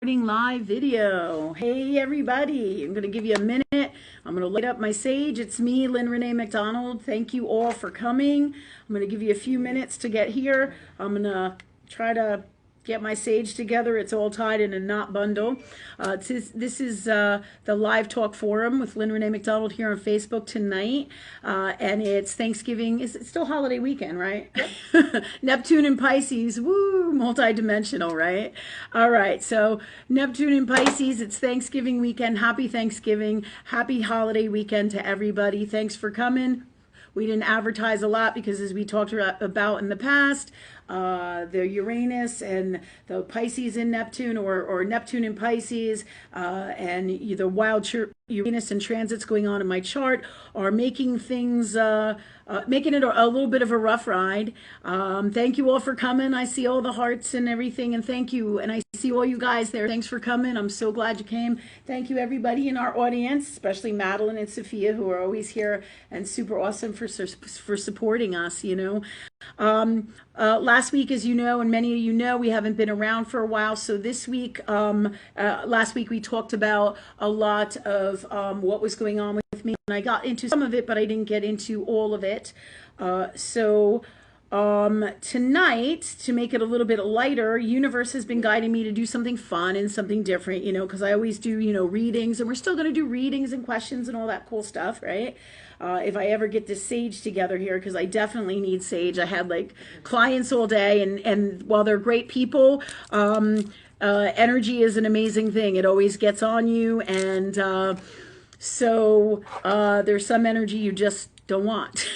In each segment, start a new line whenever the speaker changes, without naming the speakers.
Live video. Hey everybody, I'm going to give you a minute. I'm going to light up my sage. It's me, Lynn Rene MacDonald. Thank you all for coming. I'm going to give you a few minutes to get here. I'm going to try to get my sage together. It's all tied in a knot bundle. This is the live talk forum with Lynn Rene MacDonald here on Facebook tonight. And it's Thanksgiving. It's still holiday weekend, right? Yep. Neptune and Pisces. Woo! Multi-dimensional, right? All right. So Neptune and Pisces. It's Thanksgiving weekend. Happy Thanksgiving. Happy holiday weekend to everybody. Thanks for coming. We didn't advertise a lot because, as we talked about in the past, the Uranus and the Pisces in Neptune, or Neptune in Pisces, and the wild Uranus and transits going on in my chart are making things, making it a little bit of a rough ride. Thank you all for coming. I see all the hearts and everything, and thank you. And I see all you guys there. Thanks for coming. I'm so glad you came. Thank you, everybody in our audience, especially Madeline and Sophia, who are always here and super awesome for supporting us, you know. Last week, as you know, and many of you know, we haven't been around for a while. So this week, last week we talked about a lot of what was going on with me, and I got into some of it, but I didn't get into all of it. Tonight, to make it a little bit lighter, universe has been guiding me to do something fun and something different, you know, because I always do, you know, readings, and we're still going to do readings and questions and all that cool stuff, right? If I ever get this sage together here, because I definitely need sage. I had like clients all day, and while they're great people, energy is an amazing thing. It always gets on you, and there's some energy you just don't want.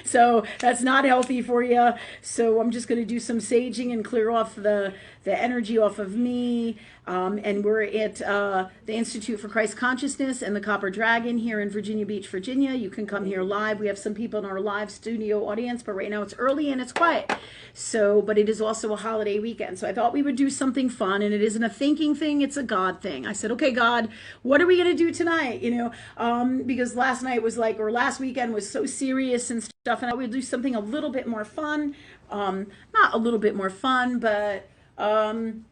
So that's not healthy for you. So I'm just going to do some saging and clear off the energy off of me. And we're at the Institute for Christ Consciousness and the Copper Dragon here in Virginia Beach, Virginia. You can come here live. We have some people in our live studio audience, but right now it's early and it's quiet. So, but it is also a holiday weekend. So I thought we would do something fun, and it isn't a thinking thing, it's a God thing. I said, okay, God, what are we going to do tonight? You know, because last night was like, or last weekend was so serious and stuff, and I would do something a little bit more fun. Not a little bit more fun, but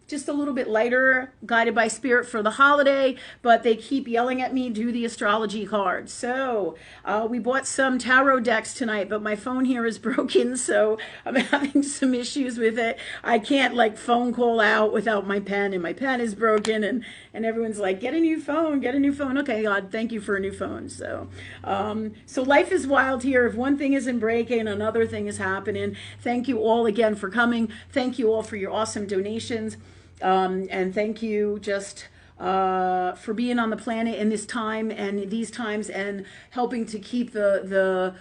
just a little bit lighter, guided by spirit for the holiday, but they keep yelling at me, do the astrology cards. So we bought some tarot decks tonight, but my phone here is broken, so I'm having some issues with it. I can't like phone call out without my pen, and my pen is broken, and everyone's like, get a new phone, get a new phone. Okay, God, thank you for a new phone. So so life is wild here. If one thing isn't breaking, another thing is happening. Thank you all again for coming. Thank you all for your awesome donations. And thank you just for being on the planet in this time and these times, and helping to keep the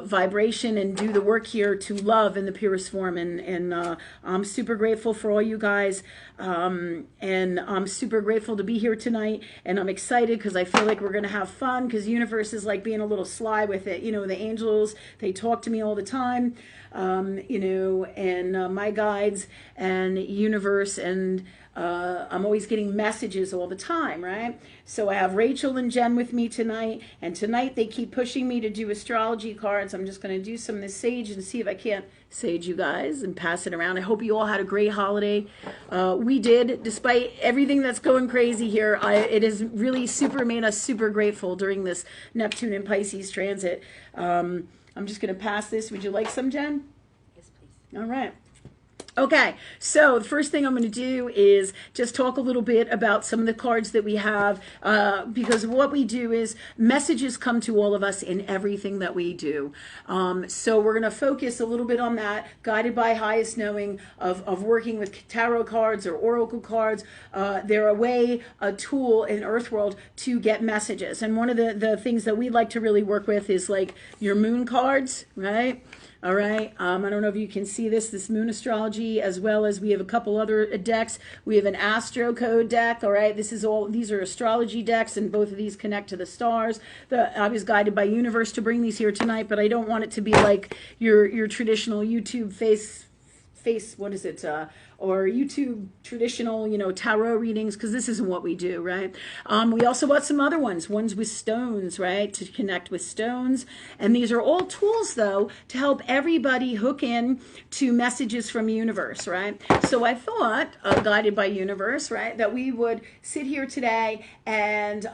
vibration and do the work here to love in the purest form. And I'm super grateful for all you guys, and I'm super grateful to be here tonight, and I'm excited because I feel like we're going to have fun, because universe is like being a little sly with it. You know, the angels, they talk to me all the time, you know, and my guides and universe, and I'm always getting messages all the time, right? So I have Rachel and Jen with me tonight, and tonight they keep pushing me to do astrology cards. I'm just going to do some of this sage and see if I can't sage you guys and pass it around. I hope you all had a great holiday. We did, despite everything that's going crazy here. It has really made us super grateful during this Neptune and Pisces transit. I'm just going to pass this. Would you like some, Jen?
Yes, please.
All right. Okay, so the first thing I'm going to do is just talk a little bit about some of the cards that we have, because what we do is messages come to all of us in everything that we do. So we're going to focus a little bit on that, guided by highest knowing of working with tarot cards or oracle cards. They're a tool in Earth World to get messages. And one of the things that we like to really work with is like your moon cards, right? All right. I don't know if you can see this moon astrology, as well as we have a couple other decks. We have an astro code deck. All right. These are astrology decks, and both of these connect to the stars. I was guided by universe to bring these here tonight, but I don't want it to be like your traditional YouTube face, what is it? YouTube traditional, tarot readings, because this isn't what we do, right? We also bought some other ones with stones, right, to connect with stones. And these are all tools, though, to help everybody hook in to messages from universe, right? So I thought, guided by universe, right, that we would sit here today and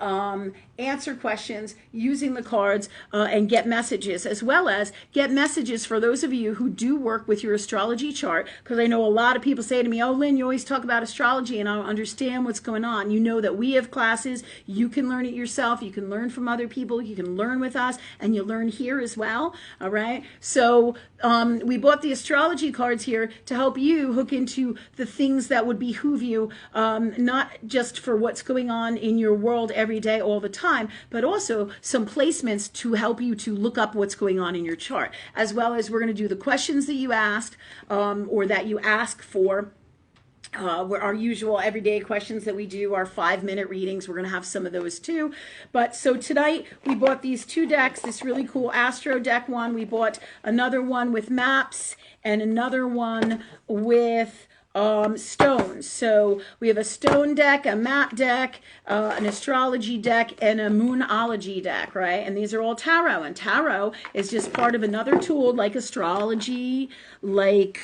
answer questions using the cards and get messages, as well as get messages for those of you who do work with your astrology chart, because I know a lot of people say to me, oh, Lynn, you always talk about astrology and I don't understand what's going on. You know that we have classes. You can learn it yourself. You can learn from other people. You can learn with us, and you learn here as well. All right. So we bought the astrology cards here to help you hook into the things that would behoove you, not just for what's going on in your world every day, all the time, but also some placements to help you to look up what's going on in your chart, as well as we're going to do the questions that you asked or that you ask for. Our usual everyday questions that we do, our 5-minute readings, we're going to have some of those too. But so tonight we bought these 2 decks, this really cool Astro deck one. We bought another one with maps and another one with stones. So we have a stone deck, a map deck, an astrology deck, and a moonology deck, right? And these are all tarot, and tarot is just part of another tool like astrology, like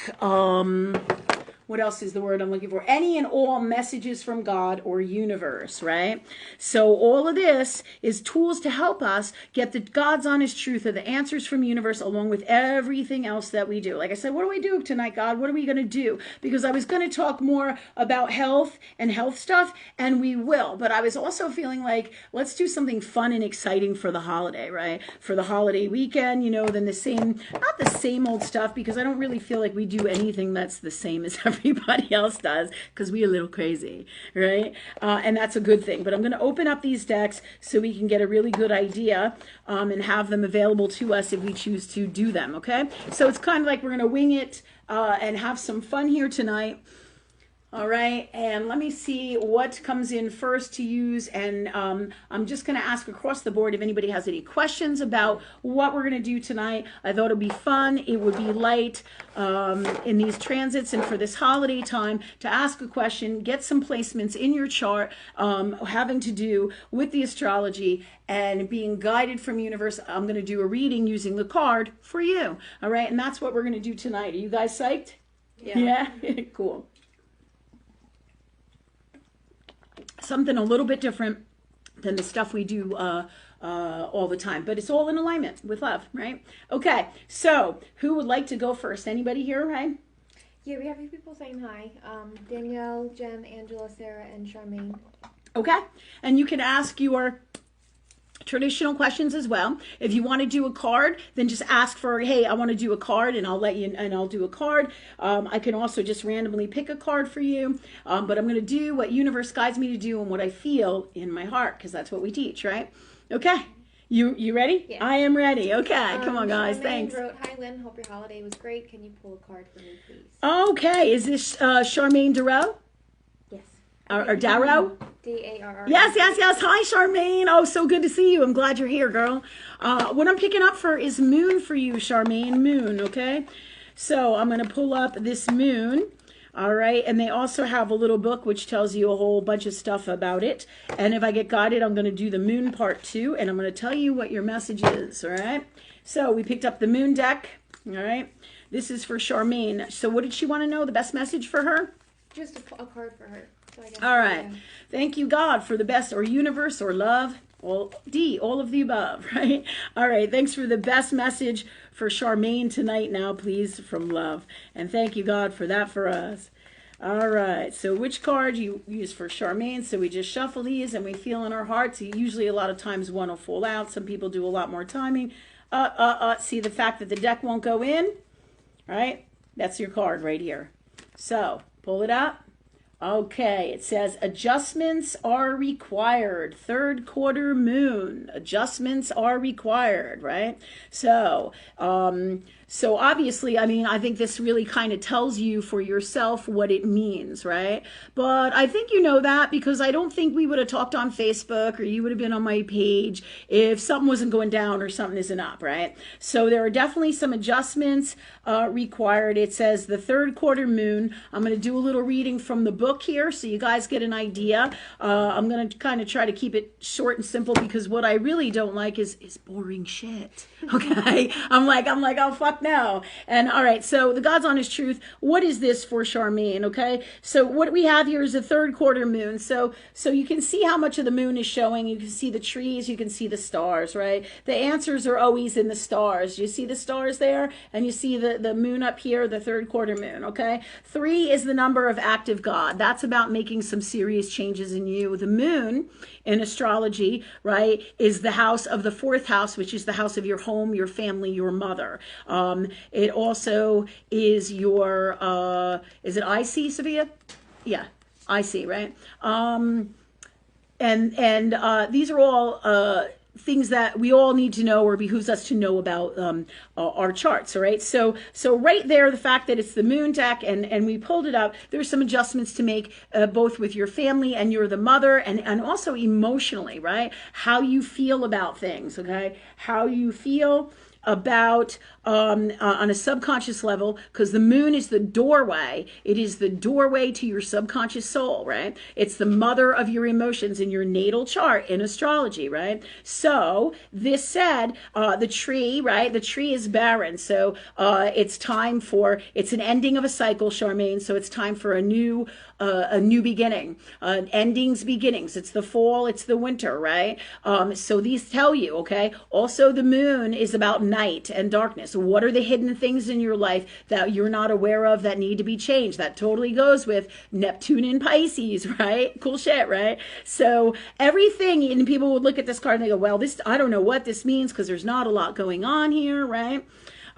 what else is the word I'm looking for? Any and all messages from God or universe, right? So all of this is tools to help us get the God's honest truth of the answers from universe, along with everything else that we do. Like I said, what do we do tonight, God? What are we going to do? Because I was going to talk more about health and health stuff, and we will. But I was also feeling like, let's do something fun and exciting for the holiday, right? For the holiday weekend, then not the same old stuff, because I don't really feel like we do anything that's the same as everybody else does, because we're a little crazy, right? And that's a good thing. But I'm going to open up these decks so we can get a really good idea and have them available to us if we choose to do them, okay? So it's kind of like we're going to wing it and have some fun here tonight. All right, and let me see what comes in first to use, and I'm just going to ask across the board if anybody has any questions about what we're going to do tonight. I thought it would be fun, it would be light in these transits and for this holiday time to ask a question, get some placements in your chart having to do with the astrology and being guided from universe. I'm going to do a reading using the card for you, all right, and that's what we're going to do tonight. Are you guys psyched? Yeah? Cool. Something a little bit different than the stuff we do all the time, but it's all in alignment with love, right? Okay, so who would like to go first? Anybody here, right?
Yeah, we have a few people saying hi. Danielle, Jen, Angela, Sarah, and Charmaine.
Okay, and you can ask your traditional questions as well. If you want to do a card, then just ask for, hey, I want to do a card, and I'll do a card. I can also just randomly pick a card for you, but I'm going to do what universe guides me to do and what I feel in my heart, because that's what we teach, right? Okay, you ready?
Yeah.
I am ready. Okay, come on, guys.
Charmaine
Thanks.
wrote, hi, Lynn. Hope your holiday was great. Can you pull a card for me, please?
Okay, is this Charmaine Darrow?
Yes.
Or Darrow?
D-A-R-R.
Yes. Hi, Charmaine. Oh, so good to see you. I'm glad you're here, girl. What I'm picking up for is moon for you, Charmaine. Moon, okay? So I'm going to pull up this moon. All right, and they also have a little book which tells you a whole bunch of stuff about it. And if I get guided, I'm going to do the moon part 2, and I'm going to tell you what your message is, all right? So we picked up the moon deck, all right? This is for Charmaine. So what did she want to know, the best message for her?
Just a card for her. So I guess
all right. Thank you, God, for the best, or universe, or love, all of the above, right? All right, thanks for the best message for Charmaine tonight now, please, from love. And thank you, God, for that for us. All right, so which card you use for Charmaine? So we just shuffle these and we feel in our hearts. Usually a lot of times one will fall out. Some people do a lot more timing. See the fact that the deck won't go in? All right, that's your card right here. So pull it up. Okay, it says adjustments are required. Third quarter moon, adjustments are required, right? So obviously, I mean, I think this really kind of tells you for yourself what it means, right? But I think you know that because I don't think we would have talked on Facebook or you would have been on my page if something wasn't going down or something isn't up, right? So there are definitely some adjustments required. It says the third quarter moon. I'm going to do a little reading from the book here so you guys get an idea. I'm going to kind of try to keep it short and simple because what I really don't like is boring shit. Okay? I'm like, oh, fuck no. And all right, so the God's honest truth, what is this for Charmaine? Okay? So what we have here is a third quarter moon. So you can see how much of the moon is showing. You can see the trees, you can see the stars, right? The answers are always in the stars. You see the stars there? And you see the moon up here, the third quarter moon, okay? 3 is the number of active God. That's about making some serious changes in you. The moon in astrology, right, is the house of the 4th house, which is the house of your home, your family, your mother. It also is your, is it IC, Sophia? Yeah, IC, right? These are all things that we all need to know or behooves us to know about our charts, all right? So right there, the fact that it's the moon deck and we pulled it up, there's some adjustments to make both with your family and you're the mother and also emotionally, right? How you feel about things, okay? How you feel about on a subconscious level, because the moon is the doorway. It is the doorway to your subconscious soul, right? It's the mother of your emotions in your natal chart in astrology, right? So this said, the tree, right? The tree is barren. So it's time for, it's an ending of a cycle, Charmaine. So it's time for a new beginning, endings, beginnings. It's the fall, it's the winter, right? So these tell you, okay? Also, the moon is about night and darkness. What are the hidden things in your life that you're not aware of that need to be changed? That totally goes with Neptune in Pisces, right? Cool shit, right? So everything, and people would look at this card and they go, well, this, I don't know what this means because there's not a lot going on here, right?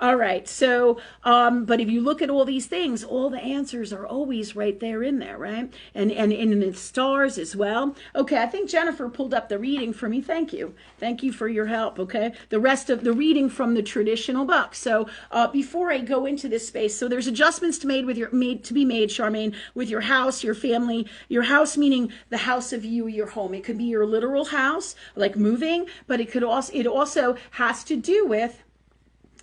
All right, so, but if you look at all these things, all the answers are always right there in there, right? And in the stars as well. Okay, I think Jennifer pulled up the reading for me. Thank you. Thank you for your help, okay? The rest of the reading from the traditional book. So before I go into this space, so there's adjustments to be made, Charmaine, with your house, your family, your house meaning the house of you, your home. It could be your literal house, like moving, but it also has to do with,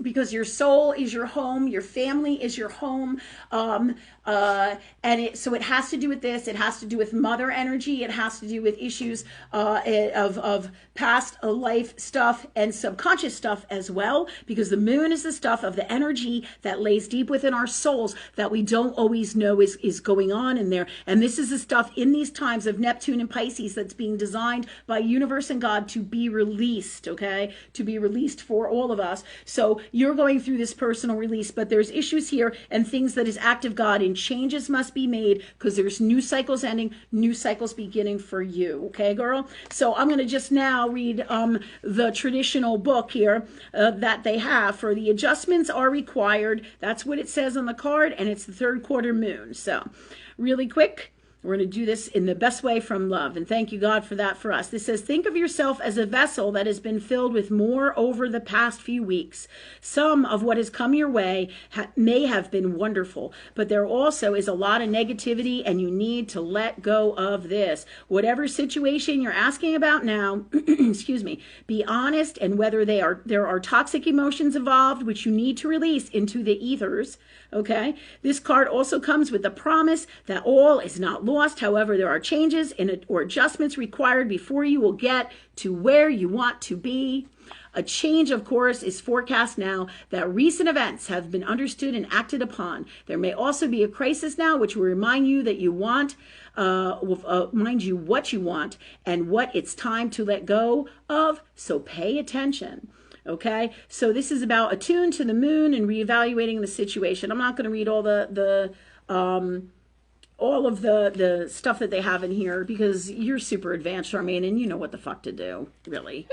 because your soul is your home, your family is your home, so it has to do with this. It has to do with mother energy. It has to do with issues of past life stuff and subconscious stuff as well, because the moon is the stuff of the energy that lays deep within our souls that we don't always know is going on in there. And this is the stuff in these times of Neptune and Pisces that's being designed by universe and God to be released, okay? To be released for all of us. So you're going through this personal release, but there's issues here and things that is active God, and changes must be made because there's new cycles ending, new cycles beginning for you. Okay, girl? So I'm going to just now read the traditional book here that they have for the adjustments are required. That's what it says on the card, and it's the third quarter moon. So really quick, we're going to do this in the best way from love. And thank you, God, for that for us. This says, think of yourself as a vessel that has been filled with more over the past few weeks. Some of what has come your way may have been wonderful, but there also is a lot of negativity, and you need to let go of this. Whatever situation you're asking about now, excuse me, be honest, and whether there are toxic emotions involved, which you need to release into the ethers. Okay, this card also comes with the promise that all is not lost. However, there are changes or adjustments required before you will get to where you want to be. A change, of course, is forecast now that recent events have been understood and acted upon. There may also be a crisis now, which will remind you that you want, mind you what you want and what it's time to let go of. So pay attention. Okay, so this is about attuned to the moon and reevaluating the situation. I'm not going to read all all of the stuff that they have in here because you're super advanced, Charmaine, and you know what the fuck to do, really.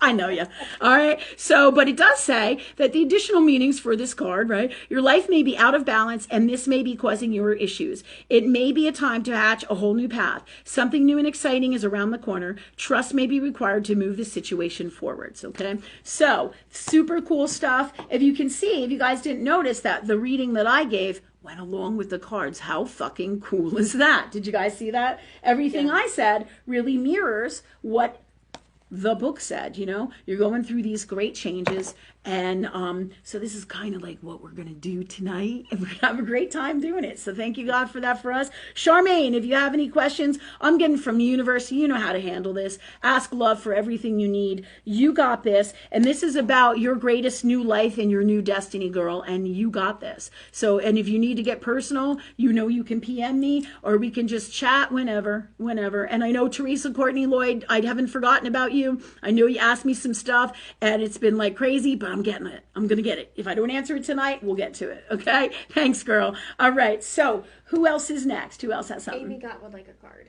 I know you. All right. So, but it does say that the additional meanings for this card, right? Your life may be out of balance and this may be causing your issues. It may be a time to hatch a whole new path. Something new and exciting is around the corner. Trust may be required to move the situation forwards. Okay. So, super cool stuff. If you can see, if you guys didn't notice that the reading that I gave went along with the cards. How fucking cool is that? Did you guys see that? Everything I said really mirrors what the book said. You know, you're going through these great changes, and so this is kind of like what we're gonna do tonight, and we're gonna have a great time doing it. So thank you, God, for that for us. Charmaine, if you have any questions, I'm getting from the universe. You know how to handle this. Ask love for everything you need. You got this, and this is about your greatest new life and your new destiny, girl, and you got this. So, and if you need to get personal, you know you can PM me, or we can just chat whenever. And I know Teresa Courtney Lloyd, I haven't forgotten about you. I know you asked me some stuff, and it's been like crazy, but I'm getting it. I'm going to get it. If I don't answer it tonight, we'll get to it. Okay? Thanks, girl. All right. So who else is next? Who else has something?
Amy Gott would like a card.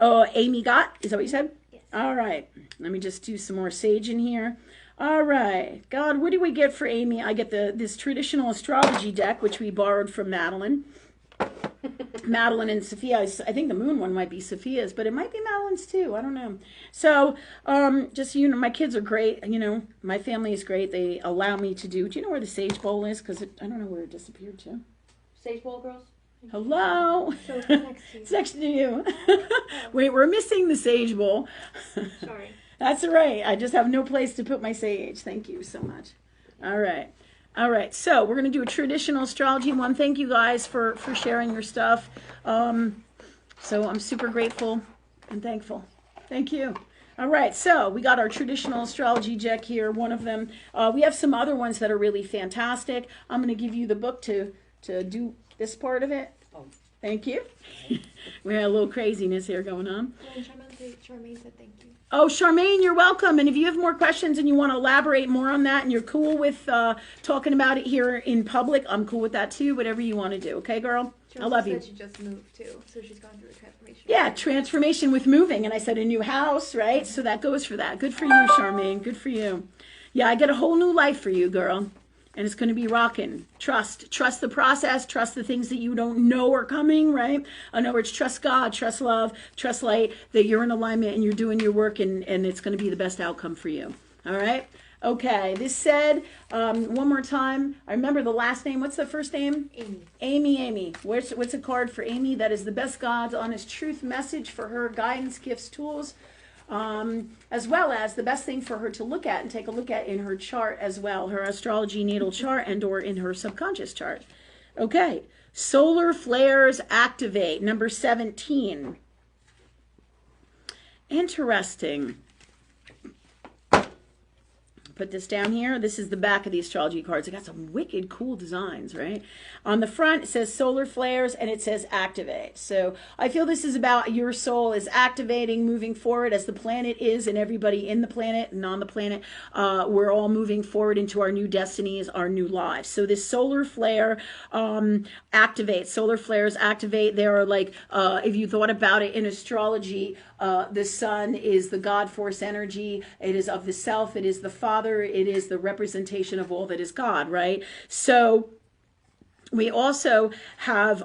Oh, Amy Gott? Is that what you said?
Yes.
All right. Let me just do some more sage in here. All right. God, what do we get for Amy? I get this traditional astrology deck, which we borrowed from Madeline. Madeline and Sophia. I think the moon one might be Sophia's, but it might be Madeline's too. I don't know. So, just, you know, my kids are great. You know, my family is great. They allow me to do you know where the sage bowl is? Because I don't know where it disappeared to.
Sage bowl, girls?
Hello.
So it's next to you.
It's next to you. Wait, we're missing the sage bowl.
Sorry.
That's all right. I just have no place to put my sage. Thank you so much. All right. All right, so we're going to do a traditional astrology one. Thank you guys for sharing your stuff. So I'm super grateful and thankful. Thank you. All right, so we got our traditional astrology deck here, one of them. We have some other ones that are really fantastic. I'm going to give you the book to do this part of it. Oh, thank you. We had a little craziness here going on.
Charmaine said thank you.
Oh, Charmaine, you're welcome. And if you have more questions and you want to elaborate more on that and you're cool with talking about it here in public, I'm cool with that too. Whatever you want to do. Okay, girl? I love you.
She just moved too, so she's gone through a transformation.
Yeah, transformation with moving. And I said a new house, right? So that goes for that. Good for you, Charmaine. Good for you. Yeah, I get a whole new life for you, girl. And it's going to be rocking. Trust the process. Trust the things that you don't know are coming, right? In other words, trust God, trust love, trust light, that you're in alignment and you're doing your work, and it's going to be the best outcome for you. All right? Okay. This said, one more time. I remember the last name. What's the first name? Amy. What's a card for Amy? That is the best God's honest truth message for her, guidance, gifts, tools. As well as the best thing for her to look at and take a look at in her chart as well, her astrology natal chart and or in her subconscious chart. Okay, solar flares activate, number 17. Interesting. Put this down here. This is the back of the astrology cards. It got some wicked cool designs, right? On the front, it says solar flares, and it says activate. So I feel this is about your soul is activating, moving forward as the planet is, and everybody in the planet and on the planet. We're all moving forward into our new destinies, our new lives. So this solar flare activates. Solar flares activate. They are like, if you thought about it in astrology, the sun is the God force energy. It is of the self. It is the Father. It is the representation of all that is God, right? So we also have,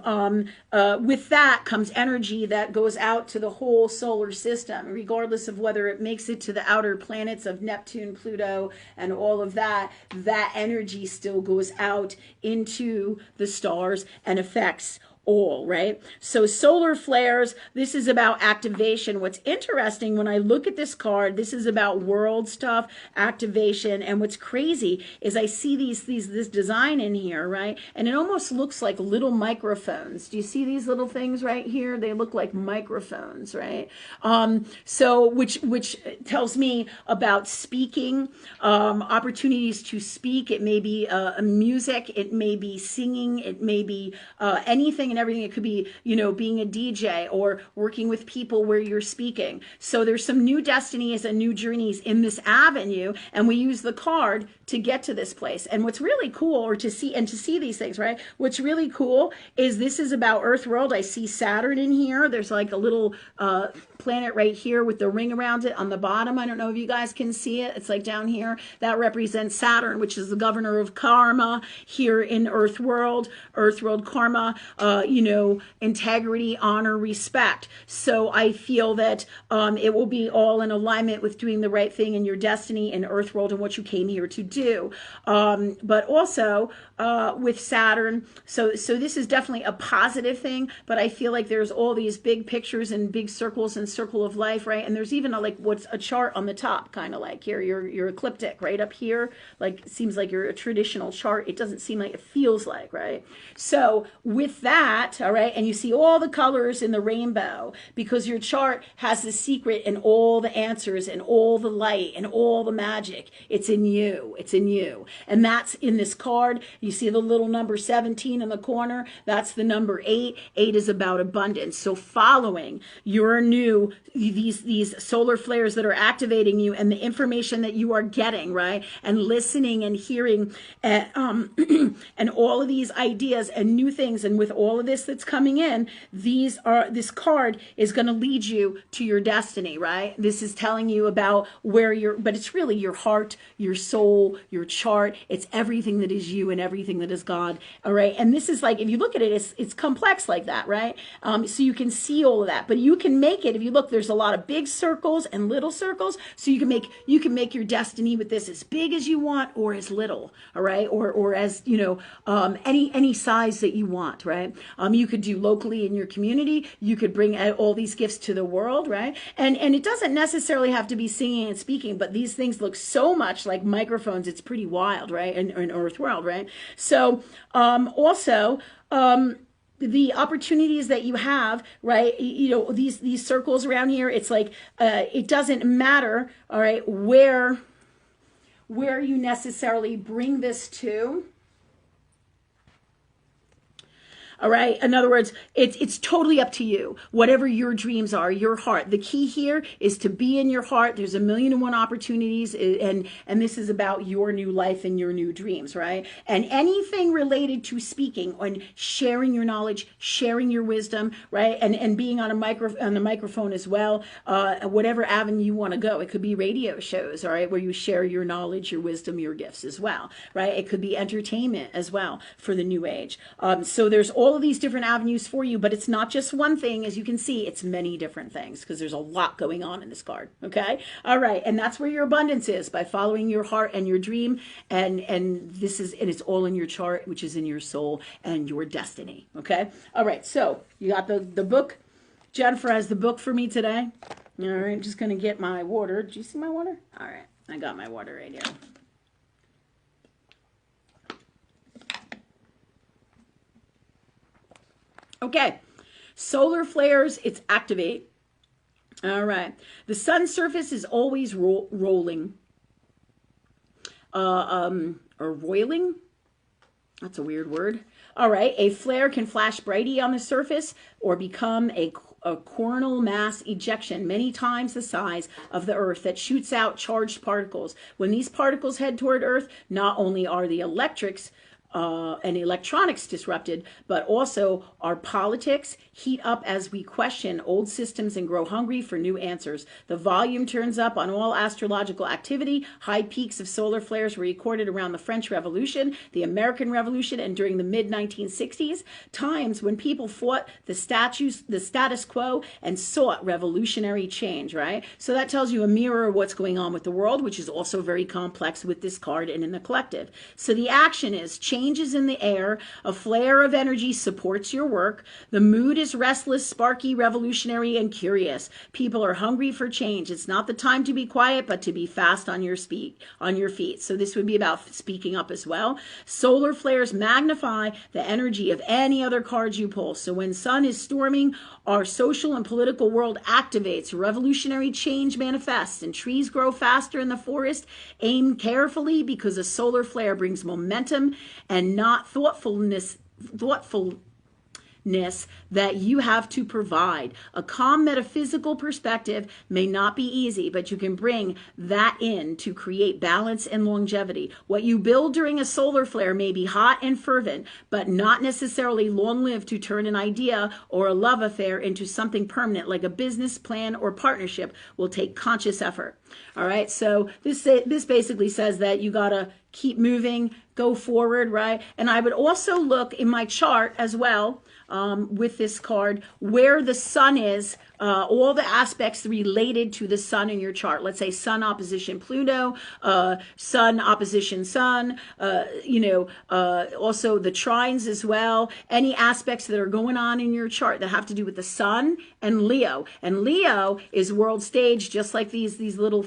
with that comes energy that goes out to the whole solar system, regardless of whether it makes it to the outer planets of Neptune, Pluto, and all of that. That energy still goes out into the stars and affects all, right? So solar flares, this is about activation. What's interesting when I look at this card, this is about world stuff, activation, and what's crazy is I see this design in here, right? And it almost looks like little microphones. Do you see these little things right here? They look like microphones, right? So which tells me about speaking, opportunities to speak. It may be music, it may be singing, it may be anything and and everything. It could be, you know, being a DJ or working with people where you're speaking. So there's some new destinies and new journeys in this avenue, and we use the card to get to this place. And what's really cool, or to see these things, right? What's really cool is this is about Earth world. I see Saturn in here. There's like a little planet right here with the ring around it on the bottom. I don't know if you guys can see it. It's like down here. That represents Saturn, which is the governor of karma here in Earth world karma, you know, integrity, honor, respect. So I feel that it will be all in alignment with doing the right thing in your destiny in Earth world and what you came here to do. But also with Saturn, so this is definitely a positive thing, but I feel like there's all these big pictures and big circles and circle of life, right? And there's even what's a chart on the top, kind of like here, your ecliptic right up here, like it seems like you're a traditional chart. It doesn't seem like, it feels like, right? So with that, all right, and you see all the colors in the rainbow because your chart has the secret and all the answers and all the light and all the magic. It's in you. It's in you. And that's in this card. You see the little number 17 in the corner. That's the number 8. 8 is about abundance. So following your new, these solar flares that are activating you and the information that you are getting, right? And listening and hearing and all of these ideas and new things. And with all of this that's coming in, this card is going to lead you to your destiny, right? This is telling you about where but it's really your heart, your soul, your chart. It's everything that is you and everything that is God. All right. And this is like, if you look at it, it's complex like that, right? So you can see all of that, but you can make it. If you look, there's a lot of big circles and little circles. So you can make your destiny with this as big as you want or as little. All right. Or as, you know, any size that you want, right? You could do locally in your community. You could bring all these gifts to the world, right? And it doesn't necessarily have to be singing and speaking, but these things look so much like microphones. It's pretty wild, right? In Earth world, right? So also, the opportunities that you have, right? You know, these circles around here, it's like, it doesn't matter, all right, where you necessarily bring this to. All right. In other words, it's totally up to you. Whatever your dreams are, your heart. The key here is to be in your heart. There's 1,000,001 opportunities, and this is about your new life and your new dreams, right? And anything related to speaking and sharing your knowledge, sharing your wisdom, right? And being on the microphone as well. Whatever avenue you want to go. It could be radio shows, all right, where you share your knowledge, your wisdom, your gifts as well, right? It could be entertainment as well for the new age. So there's all of these different avenues for you, but it's not just one thing. As you can see, it's many different things because there's a lot going on in this card. Okay. All right. And that's where your abundance is, by following your heart and your dream. And it's all in your chart, which is in your soul and your destiny. Okay. All right. So you got the book. Jennifer has the book for me today. All right. I'm just going to get my water. Do you see my water? All right. I got my water right here. Okay, solar flares, it's activate. All right, the sun's surface is always rolling. Or roiling. That's a weird word. All right, a flare can flash brightly on the surface or become a coronal mass ejection, many times the size of the Earth, that shoots out charged particles. When these particles head toward Earth, not only are the electrics and electronics disrupted, but also our politics heat up as we question old systems and grow hungry for new answers. The volume turns up on all astrological activity. High peaks of solar flares were recorded around the French Revolution, the American Revolution, and during the mid-1960s, times when people fought the status quo and sought revolutionary change, right? So that tells you a mirror of what's going on with the world, which is also very complex with this card and in the collective. So the action is changes in the air. A flare of energy supports your work. The mood is restless, sparky, revolutionary, and curious. People are hungry for change. It's not the time to be quiet, but to be fast on your feet. So this would be about speaking up as well. Solar flares magnify the energy of any other cards you pull. So when sun is storming, our social and political world activates. Revolutionary change manifests, and trees grow faster in the forest. Aim carefully, because a solar flare brings momentum and not thoughtfulness that you have to provide. A calm metaphysical perspective may not be easy, but you can bring that in to create balance and longevity. What you build during a solar flare may be hot and fervent, but not necessarily long-lived to turn an idea or a love affair into something permanent, like a business plan or partnership will take conscious effort. All right, so this basically says that you gotta keep moving, go forward, right? And I would also look in my chart as well, with this card, where the sun is, all the aspects related to the sun in your chart. Let's say sun opposition Pluto, sun opposition sun, also the trines as well. Any aspects that are going on in your chart that have to do with the sun and Leo. And Leo is world stage, just like these little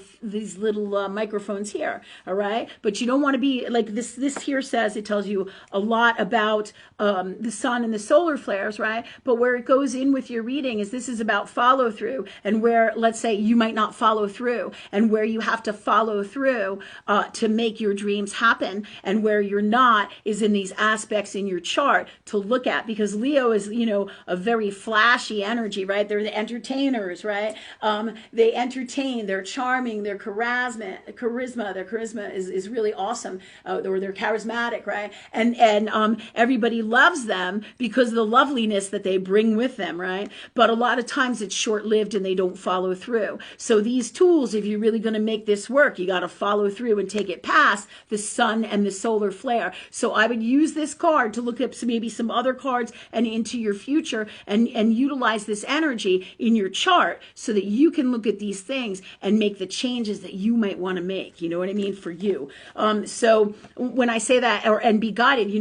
microphones here. All right, but you don't want to be like this. This here says, it tells you a lot about the sun and the solar flares, right? But where it goes in with your reading is this is about follow through, and where, let's say, you might not follow through, and where you have to follow through to make your dreams happen, and where you're not is in these aspects in your chart to look at, because Leo is, a very flashy energy, right? They're the entertainers, right? They entertain, they're charming, their charisma is really awesome, or they're charismatic, right? And everybody loves them because of the loveliness that they bring with them, right? But a lot of times it's short-lived and they don't follow through. So these tools, if you're really going to make this work, you got to follow through and take it past the sun and the solar flare. So I would use this card to look up maybe some other cards and into your future, and utilize this energy in your chart so that you can look at these things and make the changes that you might want to make. You know what I mean? For you. So when I say that, and be guided, you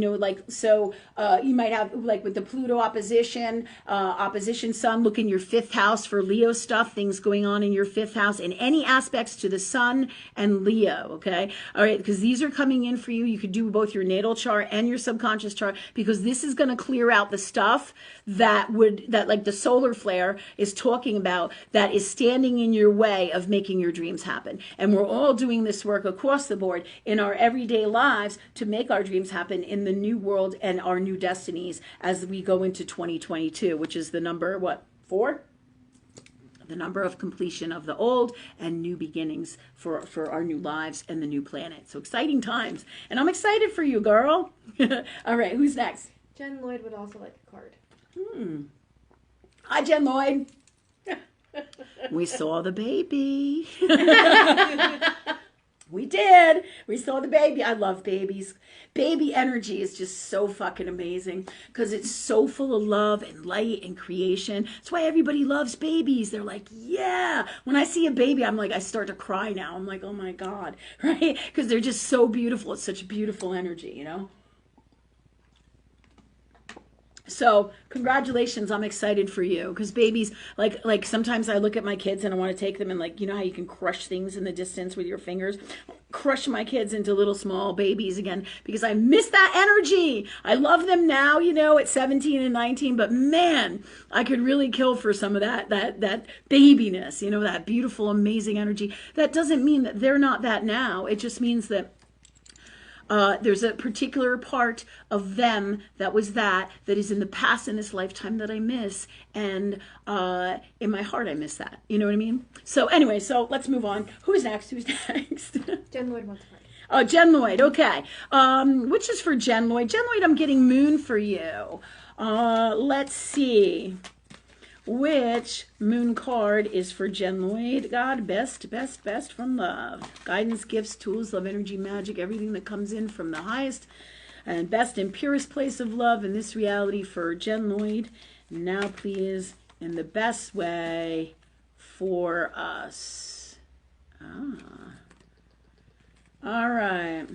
might have, like with the Pluto opposition sun, look in your 5th house for Leo stuff, things going on in your 5th house, and any aspects to the sun and Leo, okay? All right, because these are coming in for you. You could do both your natal chart and your subconscious chart, because this is going to clear out the stuff that like the solar flare is talking about, that is standing in your way of making your dreams happen. And we're all doing this work across the board in our everyday lives to make our dreams happen in the new world and our new destinies as we go into 2022, which is the number, 4? The number of completion of the old and new beginnings for our new lives and the new planet. So exciting times. And I'm excited for you, girl. All right, who's next?
Jen Lloyd would also like a card.
Hi, Jen Lloyd. We saw the baby. We did. We saw the baby. I love babies. Baby energy is just so fucking amazing because it's so full of love and light and creation. That's why everybody loves babies. They're like, yeah. When I see a baby, I'm like, I start to cry now. I'm like, oh my God, right? Because they're just so beautiful. It's such beautiful energy, So congratulations, I'm excited for you, because babies, like sometimes I look at my kids and I want to take them and, like, how you can crush things in the distance with your fingers, crush my kids into little small babies again, because I miss that energy. I love them now, at 17 and 19, but man, I could really kill for some of that babiness, that beautiful, amazing energy. That doesn't mean that they're not that now. It just means that there's a particular part of them that is in the past in this lifetime that I miss, and in my heart I miss that. You know what I mean? So anyway, so let's move on. Who's next?
Jen Lloyd wants a card.
Oh, Jen Lloyd. Okay. Which is for Jen Lloyd? Jen Lloyd, I'm getting Moon for you. Let's see. Which moon card is for Jen Lloyd? God, best from love. Guidance, gifts, tools, love, energy, magic, everything that comes in from the highest and best and purest place of love in this reality for Jen Lloyd. Now, please, in the best way for us. All right.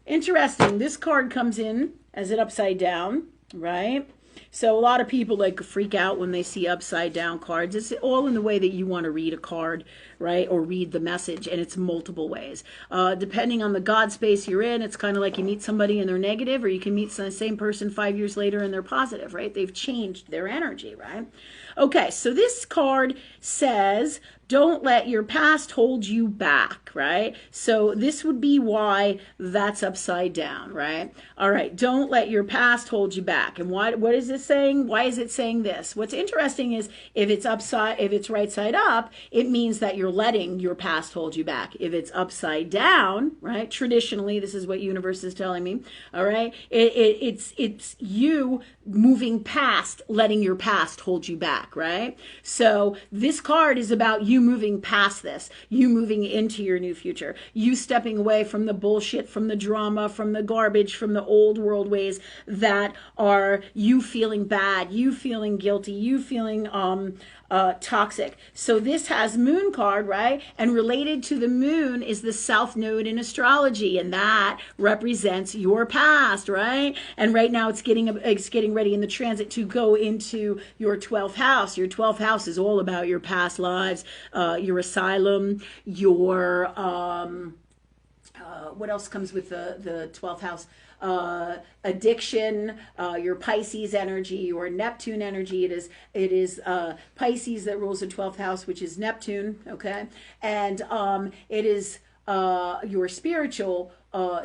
Interesting. This card comes in as an upside down, right? So a lot of people freak out when they see upside down cards. It's all in the way that you want to read a card. right? Or read the message, and it's multiple ways. Depending on the God space you're in, it's kind of like you meet somebody and they're negative, or you can meet the same person 5 years later and they're positive, right? They've changed their energy, right? Okay, so this card says, don't let your past hold you back, right? So this would be why that's upside down, right? All right, don't let your past hold you back. And what is it saying? Why is it saying this? What's interesting is if it's right side up, it means that you're letting your past hold you back. If it's upside down, right? Traditionally, this is what universe is telling me, all right? It's you moving past letting your past hold you back, right? So this card is about you moving past this, you moving into your new future, you stepping away from the bullshit, from the drama, from the garbage, from the old world ways that are you feeling bad, you feeling guilty, you feeling toxic. So this has moon card, right? And related to the moon is the south node in astrology, and that represents your past, right? And right now it's getting ready in the transit to go into your 12th house. Your 12th house is all about your past lives, your asylum, your what else comes with the 12th house? Addiction, your Pisces energy, your Neptune energy. It is Pisces that rules the 12th house, which is Neptune, okay? And it is your spiritual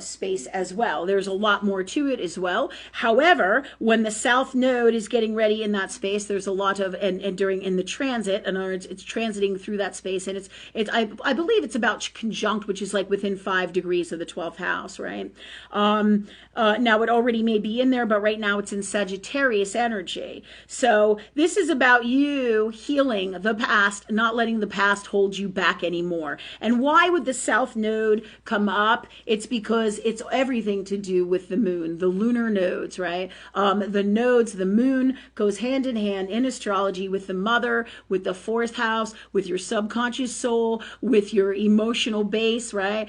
space as well. There's a lot more to it as well. However, when the south node is getting ready in that space, there's a lot of and during in the transit, in other words, it's transiting through that space, and I believe it's about conjunct, which is like within 5 degrees of the 12th house, right? Now it already may be in there, but right now it's in Sagittarius energy. So this is about you healing the past, not letting the past hold you back anymore. And why would the south node come up? It's because it's everything to do with the moon, the lunar nodes, right? The nodes, the moon goes hand in hand in astrology with the mother, with the 4th house, with your subconscious soul, with your emotional base, right?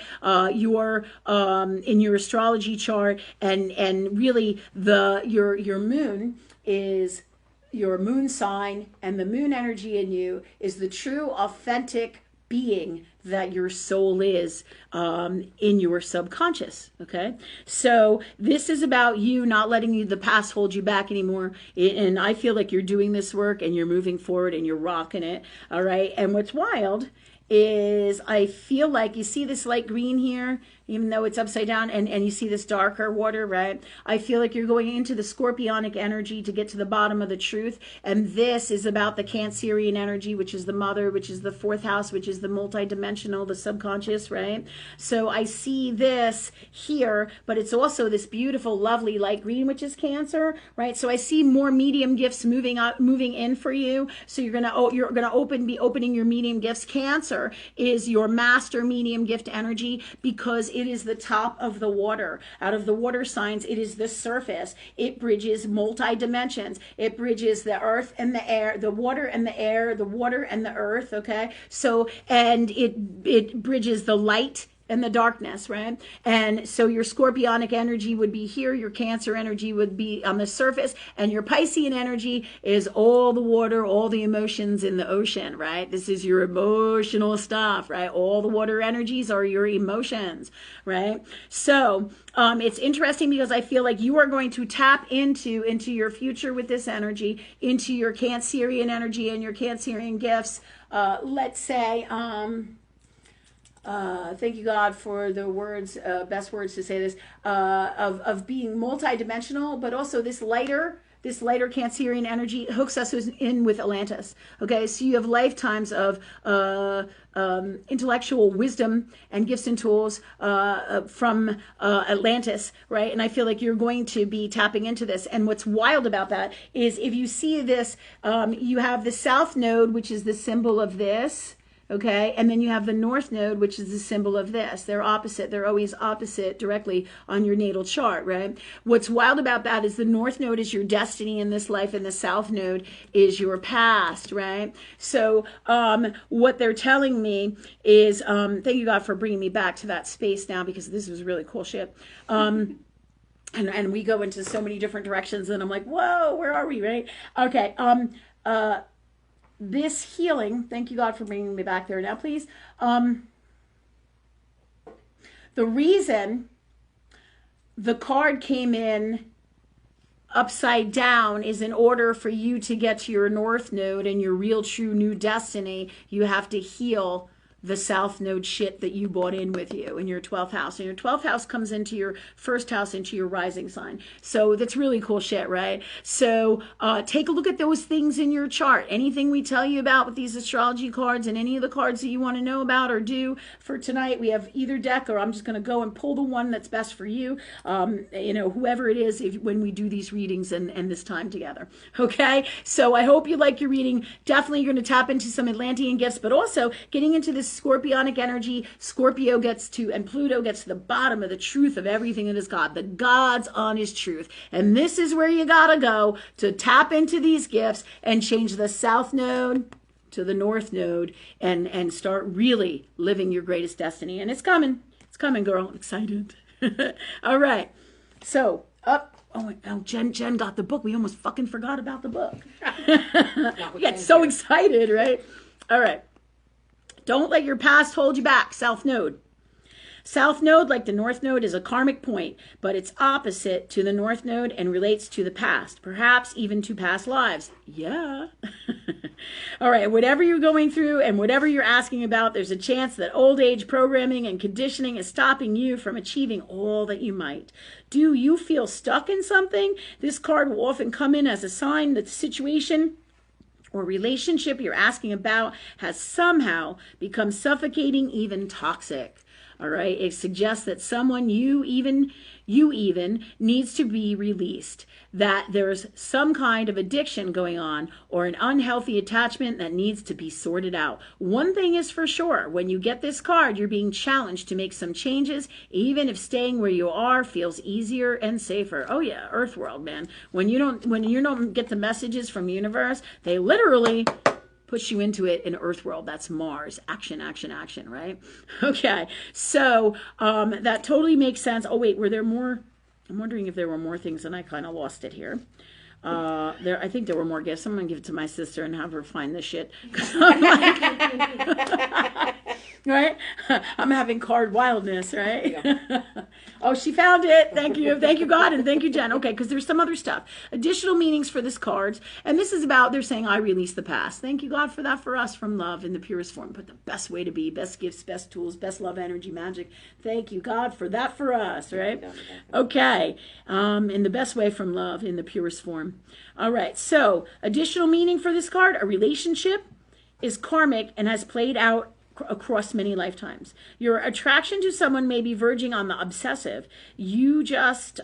Your in your astrology chart, and really your moon is your moon sign, and the moon energy in you is the true authentic being that your soul is in your subconscious, okay? So this is about you not letting the past hold you back anymore, and I feel like you're doing this work and you're moving forward and you're rocking it, all right? And what's wild is I feel like you see this light green here, even though it's upside down, and you see this darker water, right? I feel like you're going into the scorpionic energy to get to the bottom of the truth, and this is about the Cancerian energy, which is the mother, which is the 4th house, which is the multidimensional, the subconscious, right? So I see this here, but it's also this beautiful, lovely light green, which is Cancer, right? So I see more medium gifts moving in for you. So you're gonna be opening your medium gifts. Cancer is your master medium gift energy because it is the top of the water. Out of the water signs, it is the surface. It bridges multi-dimensions. It bridges the earth and the air, the water and the air, the water and the earth, okay? So, and it bridges the light and the darkness, right? And so your scorpionic energy would be here, your Cancer energy would be on the surface, and your Piscean energy is all the water, all the emotions in the ocean, right? This is your emotional stuff, right? All the water energies are your emotions, right? So it's interesting because I feel like you are going to tap into your future with this energy, into your Cancerian energy and your Cancerian gifts. Let's say, thank you, God, for the words, best words to say this, of being multidimensional, but also this lighter Cancerian energy hooks us in with Atlantis. Okay, so you have lifetimes of intellectual wisdom and gifts and tools from Atlantis, right? And I feel like you're going to be tapping into this. And what's wild about that is if you see this, you have the South Node, which is the symbol of this. Okay, and then you have the North Node, which is the symbol of this. They're opposite. They're always opposite directly on your natal chart, right? What's wild about that is the North Node is your destiny in this life, and the South Node is your past, right? So what they're telling me is, thank you, God, for bringing me back to that space now, because this was really cool shit. And we go into so many different directions, and I'm like, whoa, where are we, right? Okay, this healing, thank you, God, for bringing me back there now, please. The reason the card came in upside down is in order for you to get to your north node and your real true new destiny, you have to heal the south node shit that you brought in with you in your 12th house. And your 12th house comes into your first house, into your rising sign. So that's really cool shit, right? So take a look at those things in your chart. Anything we tell you about with these astrology cards and any of the cards that you want to know about or do for tonight, we have either deck, or I'm just going to go and pull the one that's best for you. You know, whoever it is, when we do these readings and this time together. Okay? So I hope you like your reading. Definitely you're going to tap into some Atlantean gifts, but also getting into this Scorpionic energy. Scorpio gets to, and Pluto gets to the bottom of the truth of everything that is God, the God's honest truth. And this is where you gotta go to tap into these gifts and change the south node to the north node and start really living your greatest destiny. And it's coming. It's coming, girl. I'm excited. All right. So up. Oh, Jen got the book. We almost fucking forgot about the book. We get so excited, right? All right. Don't let your past hold you back. South node. South node, like the north node, is a karmic point, but it's opposite to the north node and relates to the past, perhaps even to past lives. Yeah. All right, whatever you're going through and whatever you're asking about, there's a chance that old age programming and conditioning is stopping you from achieving all that you might. Do you feel stuck in something? This card will often come in as a sign that the situation or relationship you're asking about has somehow become suffocating, even toxic. All right. It suggests that someone you even needs to be released, that there's some kind of addiction going on or an unhealthy attachment that needs to be sorted out. One thing is for sure, when you get this card, you're being challenged to make some changes, even if staying where you are feels easier and safer. Oh yeah, Earth world, man. When you don't get the messages from the universe, they literally push you into it in Earth world. That's Mars. Action, action, action, right? Okay. So that totally makes sense. Oh, wait, were there more? I'm wondering if there were more things, and I kind of lost it here. I think there were more gifts. I'm going to give it to my sister and have her find this shit. Right? I'm having card wildness, right? Yeah. Oh, she found it. Thank you. Thank you, God, and thank you, Jen. Okay, because there's some other stuff. Additional meanings for this cards. And this is about, they're saying, I release the past. Thank you, God, for that for us from love in the purest form. But the best way to be, best gifts, best tools, best love, energy, magic. Thank you, God, for that for us, right? Okay. In the best way from love in the purest form. All right. So additional meaning for this card, a relationship is karmic and has played out across many lifetimes. Your attraction to someone may be verging on the obsessive. You just,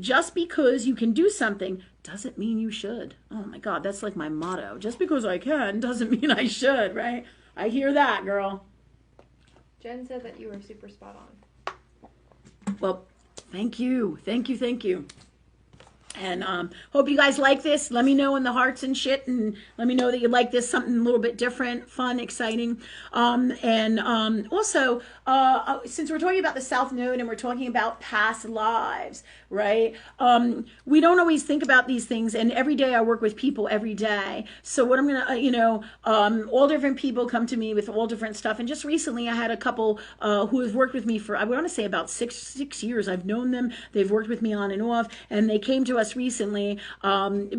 just because you can do something doesn't mean you should. Oh my God, that's like my motto. Just because I can doesn't mean I should, right? I hear that, girl.
Jen said that you were super spot on.
Well, thank you. Thank you, thank you. And hope you guys like this. Let me know in the hearts and shit, and let me know that you like this, something a little bit different, fun, exciting. Also, since we're talking about the South Node and we're talking about past lives, right? We don't always think about these things, and every day I work with people every day. So what I'm gonna, all different people come to me with all different stuff. And just recently, I had a couple who have worked with me for, I want to say about six years. I've known them. They've worked with me on and off, and they came to us recently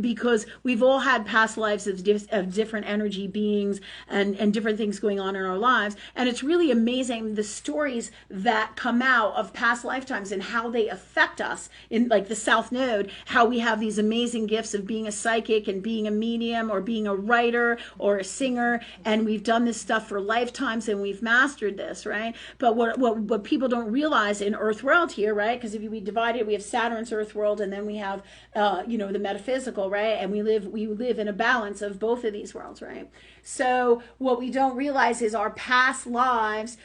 because we've all had past lives of different energy beings and different things going on in our lives, and it's really amazing the stories that come out of past lifetimes and how they affect us in like the South Node, how we have these amazing gifts of being a psychic and being a medium or being a writer or a singer, and we've done this stuff for lifetimes and we've mastered this, right? But what people don't realize in Earth world here, right? Because if we divide it, we have Saturn's Earth world, and then we have the metaphysical, right? And we live in a balance of both of these worlds, right? So what we don't realize is our past lives,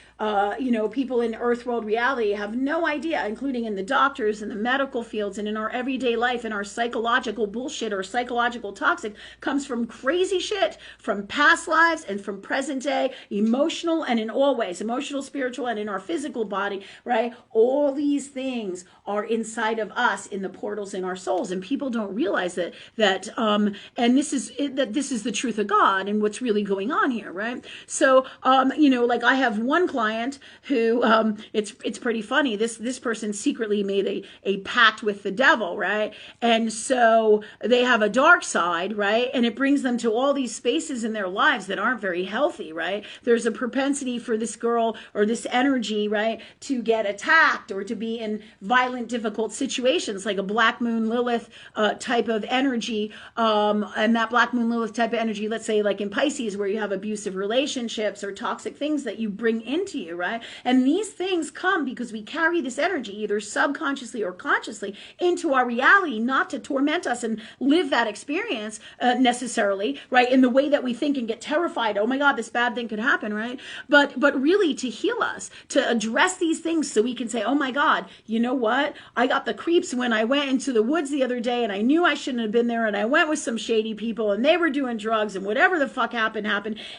people in Earth world reality have no idea, including in the doctors and the medical fields and in our everyday life, and our psychological bullshit or psychological toxic comes from crazy shit from past lives and from present day, emotional and in all ways, emotional, spiritual, and in our physical body, right? All these things are inside of us in the portals in our soul souls, and people don't realize and this is the truth of God and what's really going on here, right? So, like I have one client who, it's pretty funny. This person secretly made a pact with the devil, right? And so they have a dark side, right? And it brings them to all these spaces in their lives that aren't very healthy, right? There's a propensity for this girl or this energy, right, to get attacked or to be in violent, difficult situations, like a Black Moon Lilith type of energy. And that Black Moon Lilith type of energy, let's say like in Pisces, where you have abusive relationships or toxic things that you bring into you, right? And these things come because we carry this energy either subconsciously or consciously into our reality, not to torment us and live that experience necessarily, right, in the way that we think and get terrified. Oh my God, this bad thing could happen, right? But really to heal us, to address these things so we can say, oh my God, you know what? I got the creeps when I went into the woods the other day and I knew I shouldn't have been there, and I went with some shady people and they were doing drugs and whatever the fuck happened,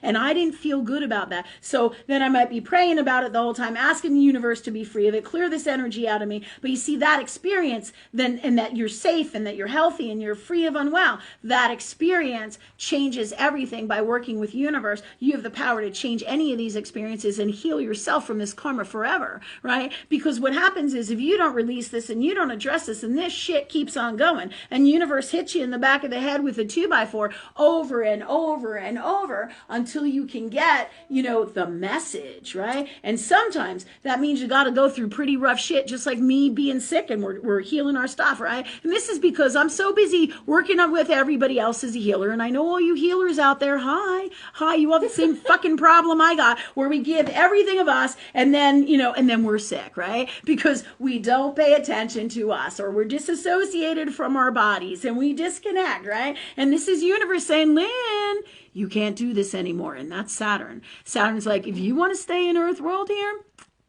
and I didn't feel good about that. So then I might be praying about it the whole time, asking the universe to be free of it, clear this energy out of me. But you see that experience then, and that you're safe and that you're healthy and you're free of unwell, that experience changes everything. By working with universe, you have the power to change any of these experiences and heal yourself from this karma forever, right? Because what happens is if you don't release this and you don't address this, and this shit keeps on going, and universe hits you in the back of the head with a 2x4 over and over and over until you can get, the message, right? And sometimes that means you got to go through pretty rough shit, just like me being sick, and we're healing our stuff, right? And this is because I'm so busy working on with everybody else as a healer. And I know all you healers out there, hi, you have the same fucking problem I got, where we give everything of us and then, and then we're sick, right? Because we don't pay attention to us, or we're disassociated from our bodies and we disconnect, right? And this is universe saying, Lynn, you can't do this anymore. And that's Saturn. Saturn's like, if you want to stay in Earth world here,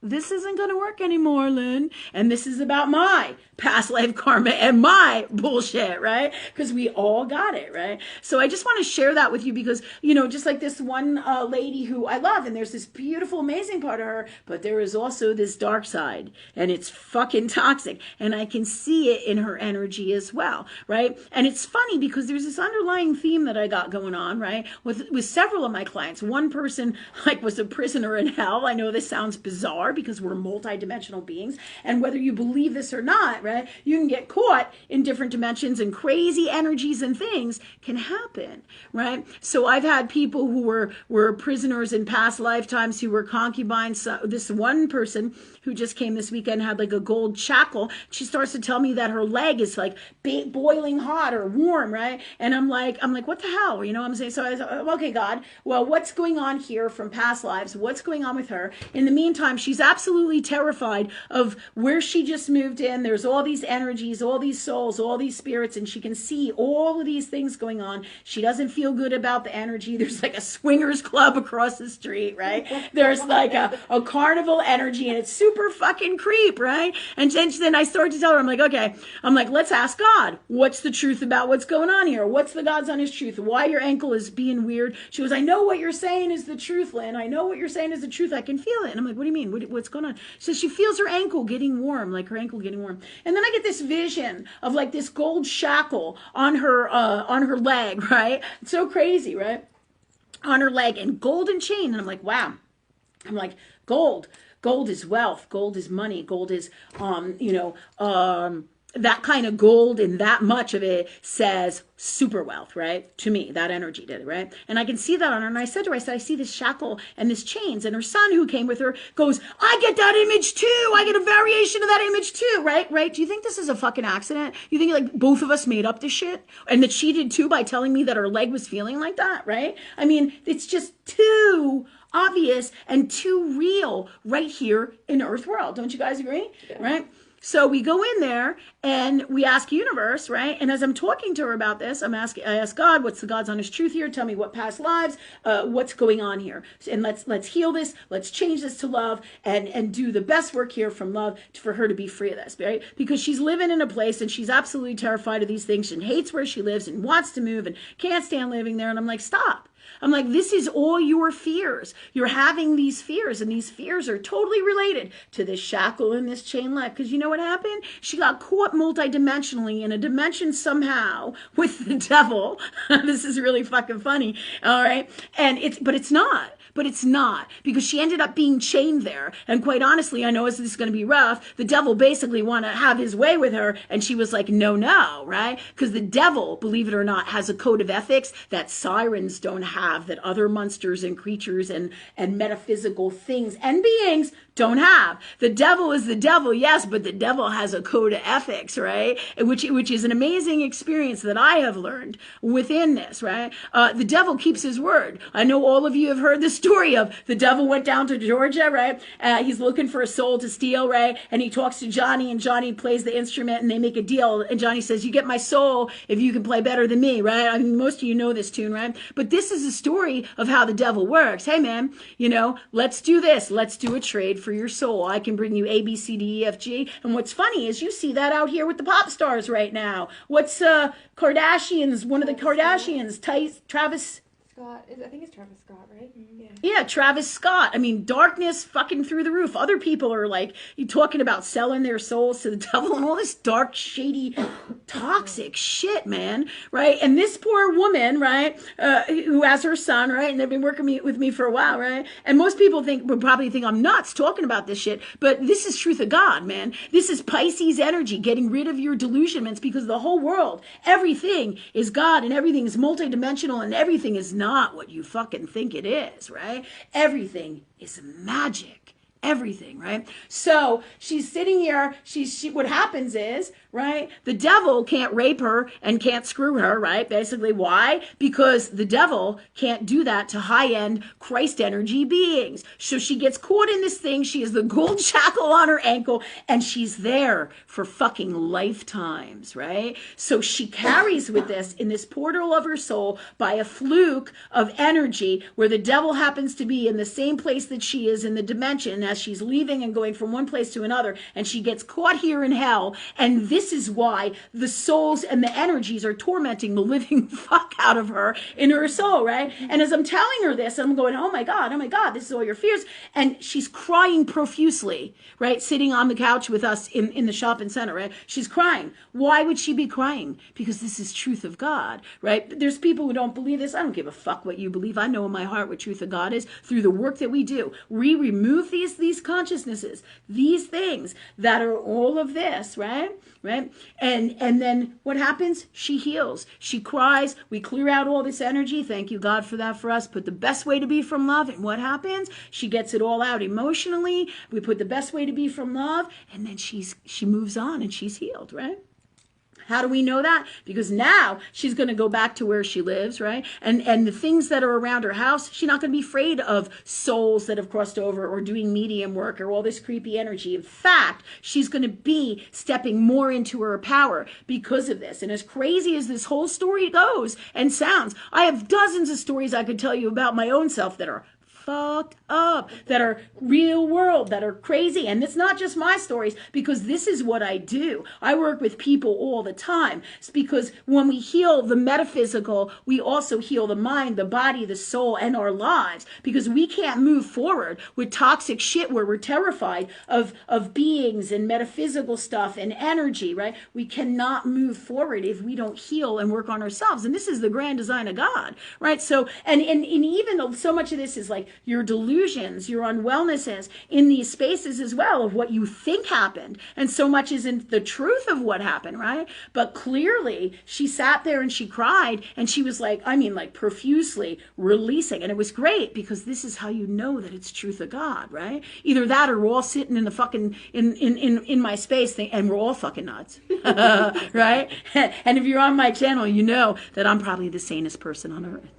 this isn't going to work anymore, Lynn. And this is about my past life karma and my bullshit, right? Because we all got it, right? So I just want to share that with you because, just like this one lady who I love, and there's this beautiful, amazing part of her, but there is also this dark side, and it's fucking toxic. And I can see it in her energy as well, right? And it's funny because there's this underlying theme that I got going on, right? With several of my clients. One person was a prisoner in hell. I know this sounds bizarre because we're multidimensional beings, and whether you believe this or not, right, you can get caught in different dimensions, and crazy energies and things can happen, right? So I've had people who were prisoners in past lifetimes, who were concubines. So this one person who just came this weekend had like a gold shackle. She starts to tell me that her leg is like boiling hot or warm, right? And I'm like, what the hell? I'm saying, so I was, okay, God, well, what's going on here from past lives? What's going on with her? In the meantime, she's absolutely terrified of where she just moved in. There's all these energies, all these souls, all these spirits, and she can see all of these things going on. She doesn't feel good about the energy. There's like a swingers club across the street, right? There's like a carnival energy, and it's super fucking creep, right? And then I started to tell her, I'm like, okay, let's ask God, what's the truth about what's going on here? What's the God's honest truth? Why your ankle is being weird? She goes, I know what you're saying is the truth, Lynn. I know what you're saying is the truth. I can feel it. And I'm like, what do you mean? What's going on? She says she feels her ankle getting warm, like her ankle getting warm. And then I get this vision of like this gold shackle on her leg, right? It's so crazy, right? On her leg, and golden chain. And I'm like, wow. I'm like, gold is wealth. Gold is money. Gold is, that kind of gold, and that much of it says super wealth, right? To me, that energy did it, right? And I can see that on her. And I said to her, I see this shackle and this chains. And her son, who came with her, goes, I get that image too. I get a variation of that image too, right? Do you think this is a fucking accident? You think like both of us made up this shit? And that she did too by telling me that her leg was feeling like that, right? I mean, it's just too obvious and too real right here in Earth world. Don't you guys agree? Yeah. Right? So we go in there and we ask universe, right? And as I'm talking to her about this, I ask God, what's the God's honest truth here? Tell me what past lives, what's going on here? And let's heal this. Let's change this to love and do the best work here from love for her to be free of this, right? Because she's living in a place and she's absolutely terrified of these things and hates where she lives and wants to move and can't stand living there. And I'm like, stop. I'm like, this is all your fears. You're having these fears, and these fears are totally related to this shackle and this chain life. Because you know what happened? She got caught multidimensionally in a dimension somehow with the devil. This is really fucking funny. All right. But it's not. But it's not, because she ended up being chained there. And quite honestly, I know this is going to be rough. The devil basically wanted to have his way with her. And she was like, no, right? Because the devil, believe it or not, has a code of ethics that sirens don't have, that other monsters and creatures and metaphysical things and beings don't have. The devil is the devil, yes, but the devil has a code of ethics, right? Which is an amazing experience that I have learned within this, right? The devil keeps his word. I know all of you have heard the story of the devil went down to Georgia, right? He's looking for a soul to steal, right? And he talks to Johnny, and Johnny plays the instrument, and they make a deal. And Johnny says, you get my soul if you can play better than me, right? I mean, most of you know this tune, right? But this is a story of how the devil works. Hey, man, let's do this. Let's do a trade for your soul. I can bring you A, B, C, D, E, F, G. And what's funny is you see that out here with the pop stars right now. What's Kardashians, one of the Kardashians, Travis
Scott. I think it's Travis Scott, right?
Yeah, Travis Scott. I mean, darkness fucking through the roof. Other people are like, you talking about selling their souls to the devil and all this dark, shady, toxic shit, man, right? And this poor woman, right, who has her son, right, and they've been working with me for a while, right? And most people would probably think I'm nuts talking about this shit, but this is truth of God, man. This is Pisces energy, getting rid of your delusionments, because the whole world, everything is God, and everything is multidimensional, and everything is not what you fucking think it is, right? Everything is magic. Everything, right? So she's sitting here. What happens is, right? The devil can't rape her and can't screw her, right? Basically, why? Because the devil can't do that to high-end Christ energy beings. So she gets caught in this thing. She has the gold shackle on her ankle, and she's there for fucking lifetimes, right? So she carries with this in this portal of her soul by a fluke of energy where the devil happens to be in the same place that she is in the dimension as she's leaving and going from one place to another, and she gets caught here in hell. And this is why the souls and the energies are tormenting the living fuck out of her in her soul, right? And as I'm telling her this, I'm going, oh my God, this is all your fears. And she's crying profusely, right? Sitting on the couch with us in the shopping center, right? She's crying. Why would she be crying? Because this is truth of God, right? There's people who don't believe this. I don't give a fuck what you believe. I know in my heart what truth of God is through the work that we do. We remove these consciousnesses, these things that are all of this, right? And then what happens? She heals. She cries. We clear out all this energy. Thank you, God, for that for us. Put the best way to be from love. And what happens? She gets it all out emotionally. We put the best way to be from love. And then she moves on and she's healed, right? How do we know that? Because now she's going to go back to where she lives, right? And the things that are around her house, she's not going to be afraid of souls that have crossed over or doing medium work or all this creepy energy. In fact, she's going to be stepping more into her power because of this. And as crazy as this whole story goes and sounds, I have dozens of stories I could tell you about my own self that are fucked up, that are real world, that are crazy. And it's not just my stories, because this is what I do. I work with people all the time. It's because when we heal the metaphysical, we also heal the mind, the body, the soul, and our lives, because we can't move forward with toxic shit where we're terrified of beings and metaphysical stuff and energy, right? We cannot move forward if we don't heal and work on ourselves. And this is the grand design of God, right? So, and even so much of this is like your delusions, your unwellnesses in these spaces as well of what you think happened. And so much isn't the truth of what happened, right? But clearly she sat there and she cried and she was like, profusely releasing. And it was great because this is how you know that it's truth of God, right? Either that or we're all sitting in the fucking, in my space thing, and we're all fucking nuts, right? And if you're on my channel, you know that I'm probably the sanest person on earth.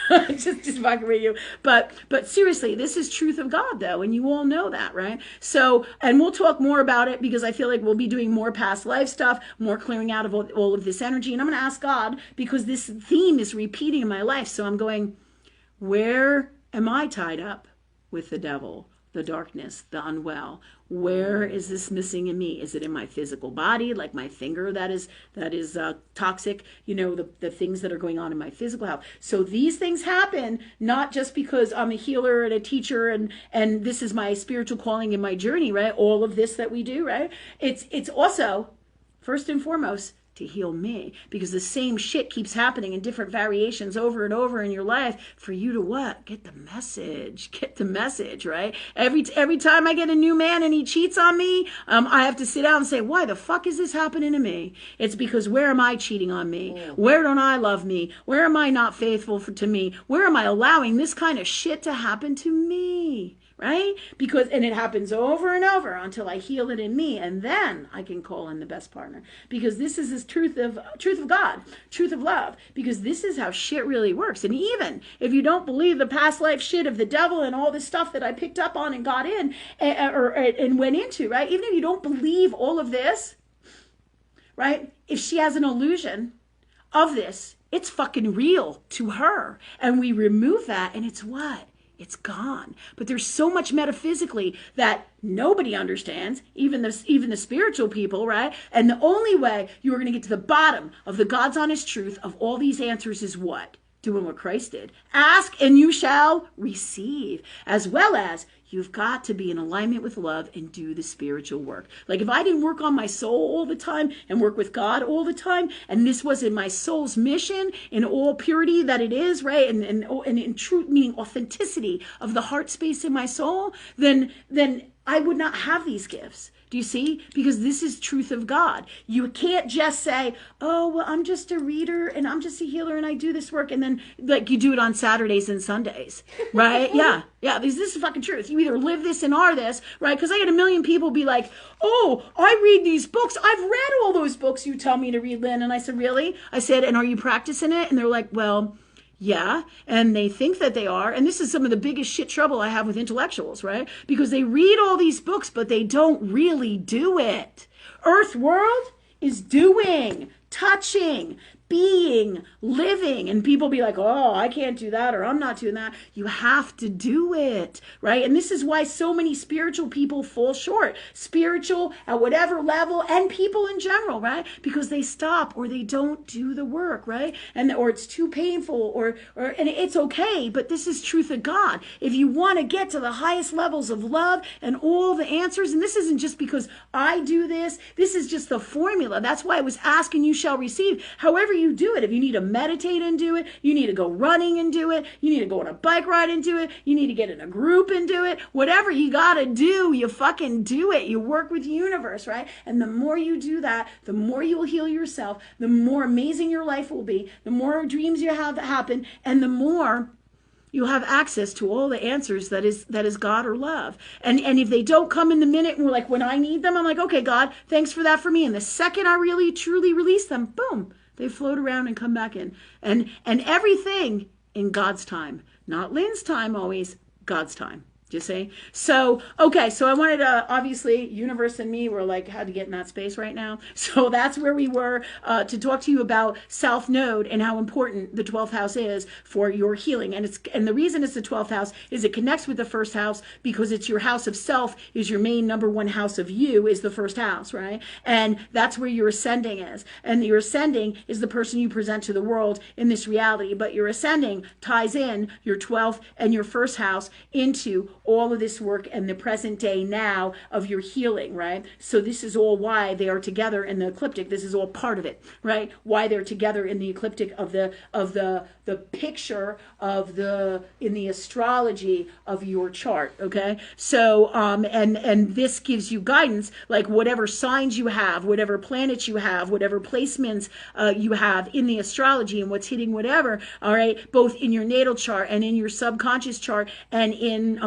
just fucking with you. But seriously, this is truth of God though, and you all know that, right? So, and we'll talk more about it because I feel like we'll be doing more past life stuff, more clearing out of all of this energy. And I'm going to ask God, because this theme is repeating in my life. So I'm going, where am I tied up with the devil, the darkness, the unwell? Where is this missing in me? Is it in my physical body, like my finger that is toxic? You know, the things that are going on in my physical health. So these things happen not just because I'm a healer and a teacher and this is my spiritual calling in my journey, right? All of this that we do, right? It's also first and foremost to heal me, because the same shit keeps happening in different variations over and over in your life for you to what? Get the message, right? Every time I get a new man and he cheats on me, I have to sit down and say, why the fuck is this happening to me? It's because where am I cheating on me? Where don't I love me? Where am I not faithful to me? Where am I allowing this kind of shit to happen to me? Right? And it happens over and over until I heal it in me, and then I can call in the best partner, because this is truth of God, truth of love, because this is how shit really works. And even if you don't believe the past life shit of the devil and all this stuff that I picked up on and got in and went into, right? Even if you don't believe all of this, right? If she has an illusion of this, it's fucking real to her, and we remove that, and it's what? It's gone. But there's so much metaphysically that nobody understands, even the spiritual people, right? And the only way you are going to get to the bottom of the God's honest truth of all these answers is what? Doing what Christ did. Ask and you shall receive. As well as you've got to be in alignment with love and do the spiritual work. Like if I didn't work on my soul all the time and work with God all the time, and this wasn't my soul's mission in all purity that it is, right? And in truth, meaning authenticity of the heart space in my soul, then I would not have these gifts. Do you see? Because this is truth of God. You can't just say, oh, well, I'm just a reader and I'm just a healer and I do this work. And then like you do it on Saturdays and Sundays, right? Yeah. This is fucking truth. You either live this and are this, right? Because I had a million people be like, oh, I read these books. I've read all those books you tell me to read, Lynn. And I said, really? I said, and are you practicing it? And they're like, well, yeah, and they think that they are. And this is some of the biggest shit trouble I have with intellectuals, right? Because they read all these books, but they don't really do it. Earth World is doing, touching, being, living, and people be like, oh, I can't do that, or I'm not doing that. You have to do it, right? And this is why so many spiritual people fall short, spiritual at whatever level, and people in general, right? Because they stop or they don't do the work, right? Or it's too painful, and it's okay, but this is truth of God. If you want to get to the highest levels of love and all the answers, and this isn't just because I do this is just the formula. That's why I was asking, you shall receive. However you do it. If you need to meditate and do it, you need to go running and do it, you need to go on a bike ride and do it, you need to get in a group and do it, whatever you gotta do, you fucking do it. You work with the universe, right? And the more you do that, the more you will heal yourself, the more amazing your life will be, the more dreams you have that happen, and the more you'll have access to all the answers that is God or love. And if they don't come in the minute, and we're like, when I need them, I'm like, okay, God, thanks for that for me. And the second I really, truly release them, boom, they float around and come back in. And everything in God's time. Not Lynn's time always, God's time. Do you see? So, okay, so I wanted to, obviously, universe and me were like, how to get in that space right now. So that's where we were to talk to you about South Node and how important the 12th house is for your healing. And the reason it's the 12th house is it connects with the first house because it's your house of self, is your main number one house of you, is the first house, right? And that's where your ascending is. And your ascending is the person you present to the world in this reality. But your ascending ties in your 12th and your first house into all of this work and the present day now of your healing, right? So this is all why they are together in the ecliptic. This is all part of it, right? Why they're together in the ecliptic of the picture of in the astrology of your chart, okay? So and this gives you guidance, like whatever signs you have, whatever planets you have, whatever placements you have in the astrology and what's hitting whatever, all right, both in your natal chart and in your subconscious chart and in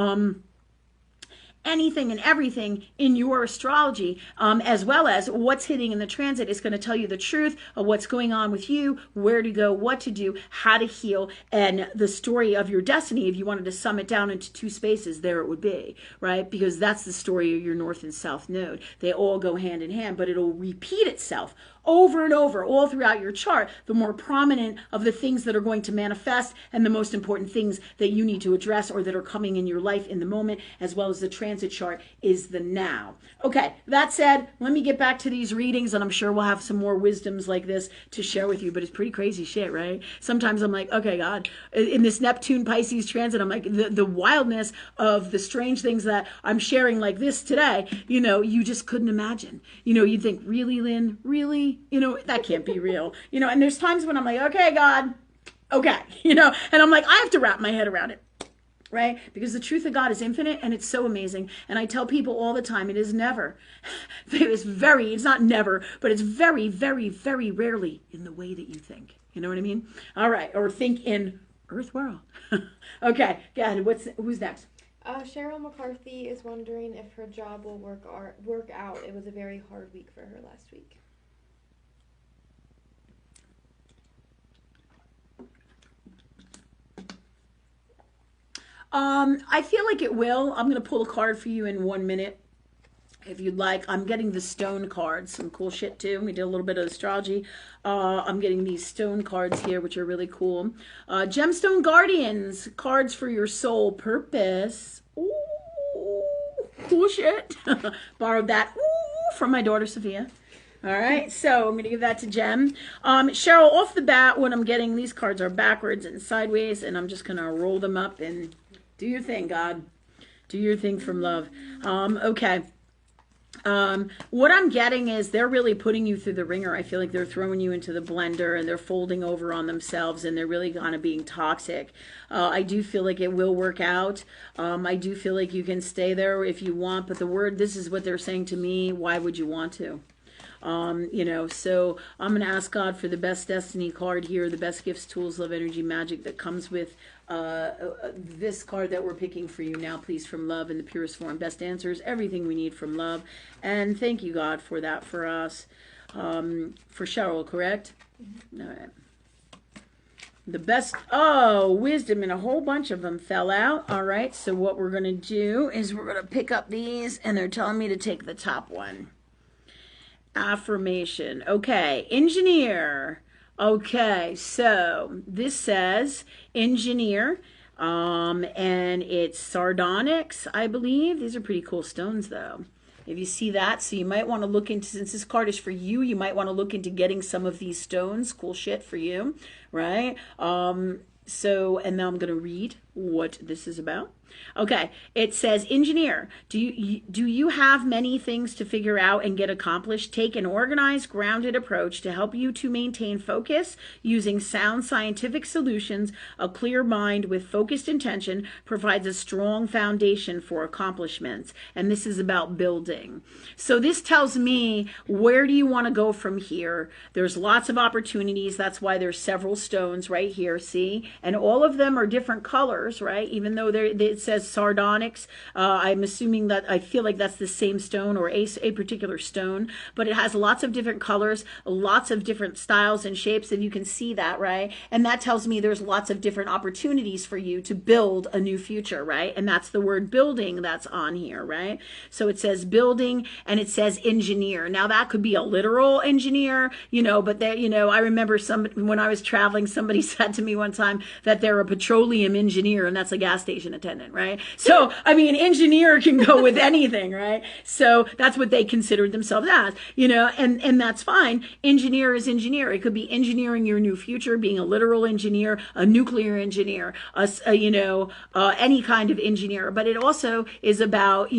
anything and everything in your astrology, as well as what's hitting in the transit is going to tell you the truth of what's going on with you, where to go, what to do, how to heal, and the story of your destiny. If you wanted to sum it down into two spaces, there it would be, right? Because that's the story of your north and south node. They all go hand in hand, but it'll repeat itself over and over all throughout your chart, the more prominent of the things that are going to manifest and the most important things that you need to address or that are coming in your life in the moment, as well as the transit chart, is the now. Okay, that said, let me get back to these readings, and I'm sure we'll have some more wisdoms like this to share with you, but it's pretty crazy shit, right? Sometimes I'm like, okay, God, in this Neptune Pisces transit, I'm like, the wildness of the strange things that I'm sharing like this today, you just couldn't imagine. You'd think, really, Lynn? Really? That can't be real. And there's times when I'm like, okay, God, okay, and I'm like, I have to wrap my head around it. Right? Because the truth of God is infinite and it's so amazing. And I tell people all the time, it's not never, but it's very, very, very rarely in the way that you think. You know what I mean? All right. Or think in Earth world. Okay. Go ahead. Who's next?
Sheryl McCarthy is wondering if her job will work out. It was a very hard week for her last week.
I feel like it will. I'm going to pull a card for you in 1 minute, if you'd like. I'm getting the stone cards, some cool shit too. We did a little bit of astrology. I'm getting these stone cards here, which are really cool. Gemstone Guardians, cards for your soul purpose. Ooh, cool shit. Borrowed that from my daughter Sophia. All right, so I'm going to give that to Jem. Sheryl, off the bat, what I'm getting, these cards are backwards and sideways, and I'm just going to roll them up and do your thing, God. Do your thing from love. Okay. What I'm getting is they're really putting you through the ringer. I feel like they're throwing you into the blender and they're folding over on themselves and they're really kind of being toxic. I do feel like it will work out. I do feel like you can stay there if you want, but this is what they're saying to me. Why would you want to? So I'm going to ask God for the best destiny card here, the best gifts, tools, love, energy, magic that comes with this card that we're picking for you now, please, from love in the purest form. Best answers, everything we need from love. And thank you, God, for that for us. For Sheryl, correct? Mm-hmm. All right. The best, wisdom, and a whole bunch of them fell out. All right, so what we're going to do is we're going to pick up these, and they're telling me to take the top one. Affirmation. Okay, engineer. Okay, so this says engineer, and it's sardonyx, I believe. These are pretty cool stones, though. If you see that, so you might want to look into, since this card is for you, you might want to look into getting some of these stones. Cool shit for you, right? And now I'm going to read what this is about. Okay, it says, engineer, do you have many things to figure out and get accomplished? Take an organized, grounded approach to help you to maintain focus using sound scientific solutions. A clear mind with focused intention provides a strong foundation for accomplishments. And this is about building. So this tells me, where do you want to go from here? There's lots of opportunities. That's why there's several stones right here, see? And all of them are different colors, right? Even though it says sardonyx, I'm assuming that, I feel like that's the same stone or a particular stone, but it has lots of different colors, lots of different styles and shapes, and you can see that, right? And that tells me there's lots of different opportunities for you to build a new future, right? And that's the word building that's on here, right? So it says building and it says engineer. Now that could be a literal engineer, but I remember when I was traveling, somebody said to me one time that they're a petroleum engineer, and that's a gas station attendant, right? So, I mean, engineer can go with anything, right? So that's what they considered themselves as, and that's fine. Engineer is engineer. It could be engineering your new future, being a literal engineer, a nuclear engineer, any kind of engineer. But it also is about,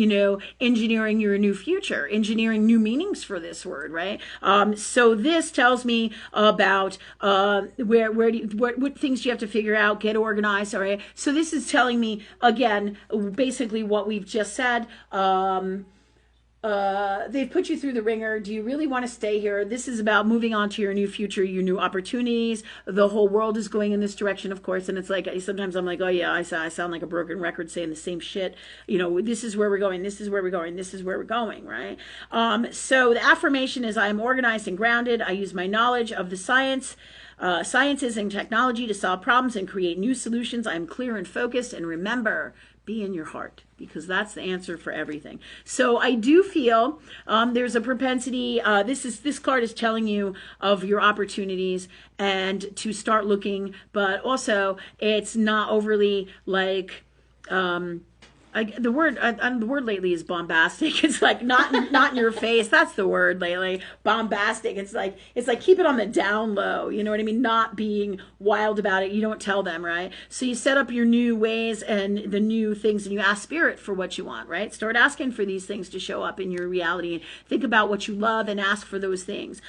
engineering your new future, engineering new meanings for this word, right? So this tells me about what things you have to figure out, get organized, all right? So this is telling me, again, basically what we've just said. They've put you through the ringer. Do you really want to stay here? This is about moving on to your new future, your new opportunities. The whole world is going in this direction, of course. And it's like, sometimes I'm like, oh yeah, I sound like a broken record saying the same shit. This is where we're going. This is where we're going. This is where we're going, right? So the affirmation is, I am organized and grounded. I use my knowledge of the sciences and technology to solve problems and create new solutions. I am clear and focused. And remember, be in your heart, because that's the answer for everything. So I do feel there's a propensity. This card is telling you of your opportunities and to start looking, but also it's not overly like. The word lately is bombastic. It's like not in your face. That's the word lately. Bombastic. It's like keep it on the down low. You know what I mean? Not being wild about it. You don't tell them, right? So you set up your new ways and the new things, and you ask spirit for what you want, right? Start asking for these things to show up in your reality, and think about what you love and ask for those things,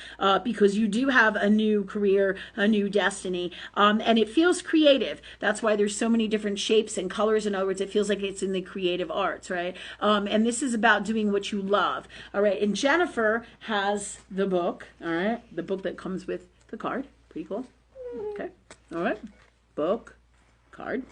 because you do have a new career, a new destiny, and it feels creative. That's why there's so many different shapes and colors. In other words, it feels like it's in the creative arts, right? And this is about doing what you love. All right. And Jennifer has the book. All right. The book that comes with the card. Pretty cool. Okay. All right. Book, card.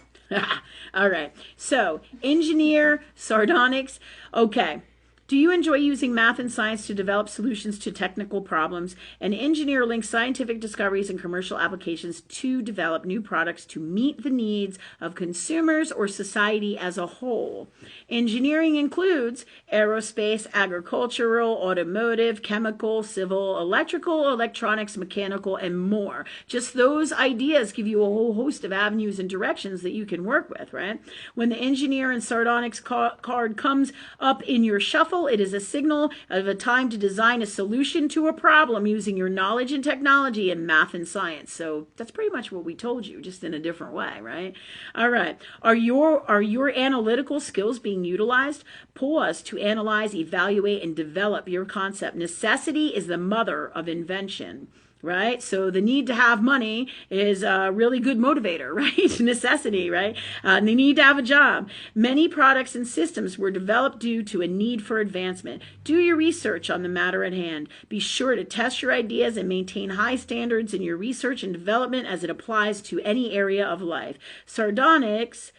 All right. So, engineer, sardonyx. Okay. Do you enjoy using math and science to develop solutions to technical problems? An engineer links scientific discoveries and commercial applications to develop new products to meet the needs of consumers or society as a whole. Engineering includes aerospace, agricultural, automotive, chemical, civil, electrical, electronics, mechanical, and more. Just those ideas give you a whole host of avenues and directions that you can work with, right? When the engineer and sardonyx card comes up in your shuffle, it is a signal of a time to design a solution to a problem using your knowledge and technology and math and science. So that's pretty much what we told you, just in a different way, right? All right. Are your analytical skills being utilized? Pause to analyze, evaluate, and develop your concept. Necessity is the mother of invention. Right? So the need to have money is a really good motivator, right? Necessity, right? And the need to have a job. Many products and systems were developed due to a need for advancement. Do your research on the matter at hand. Be sure to test your ideas and maintain high standards in your research and development as it applies to any area of life. Sardonyx,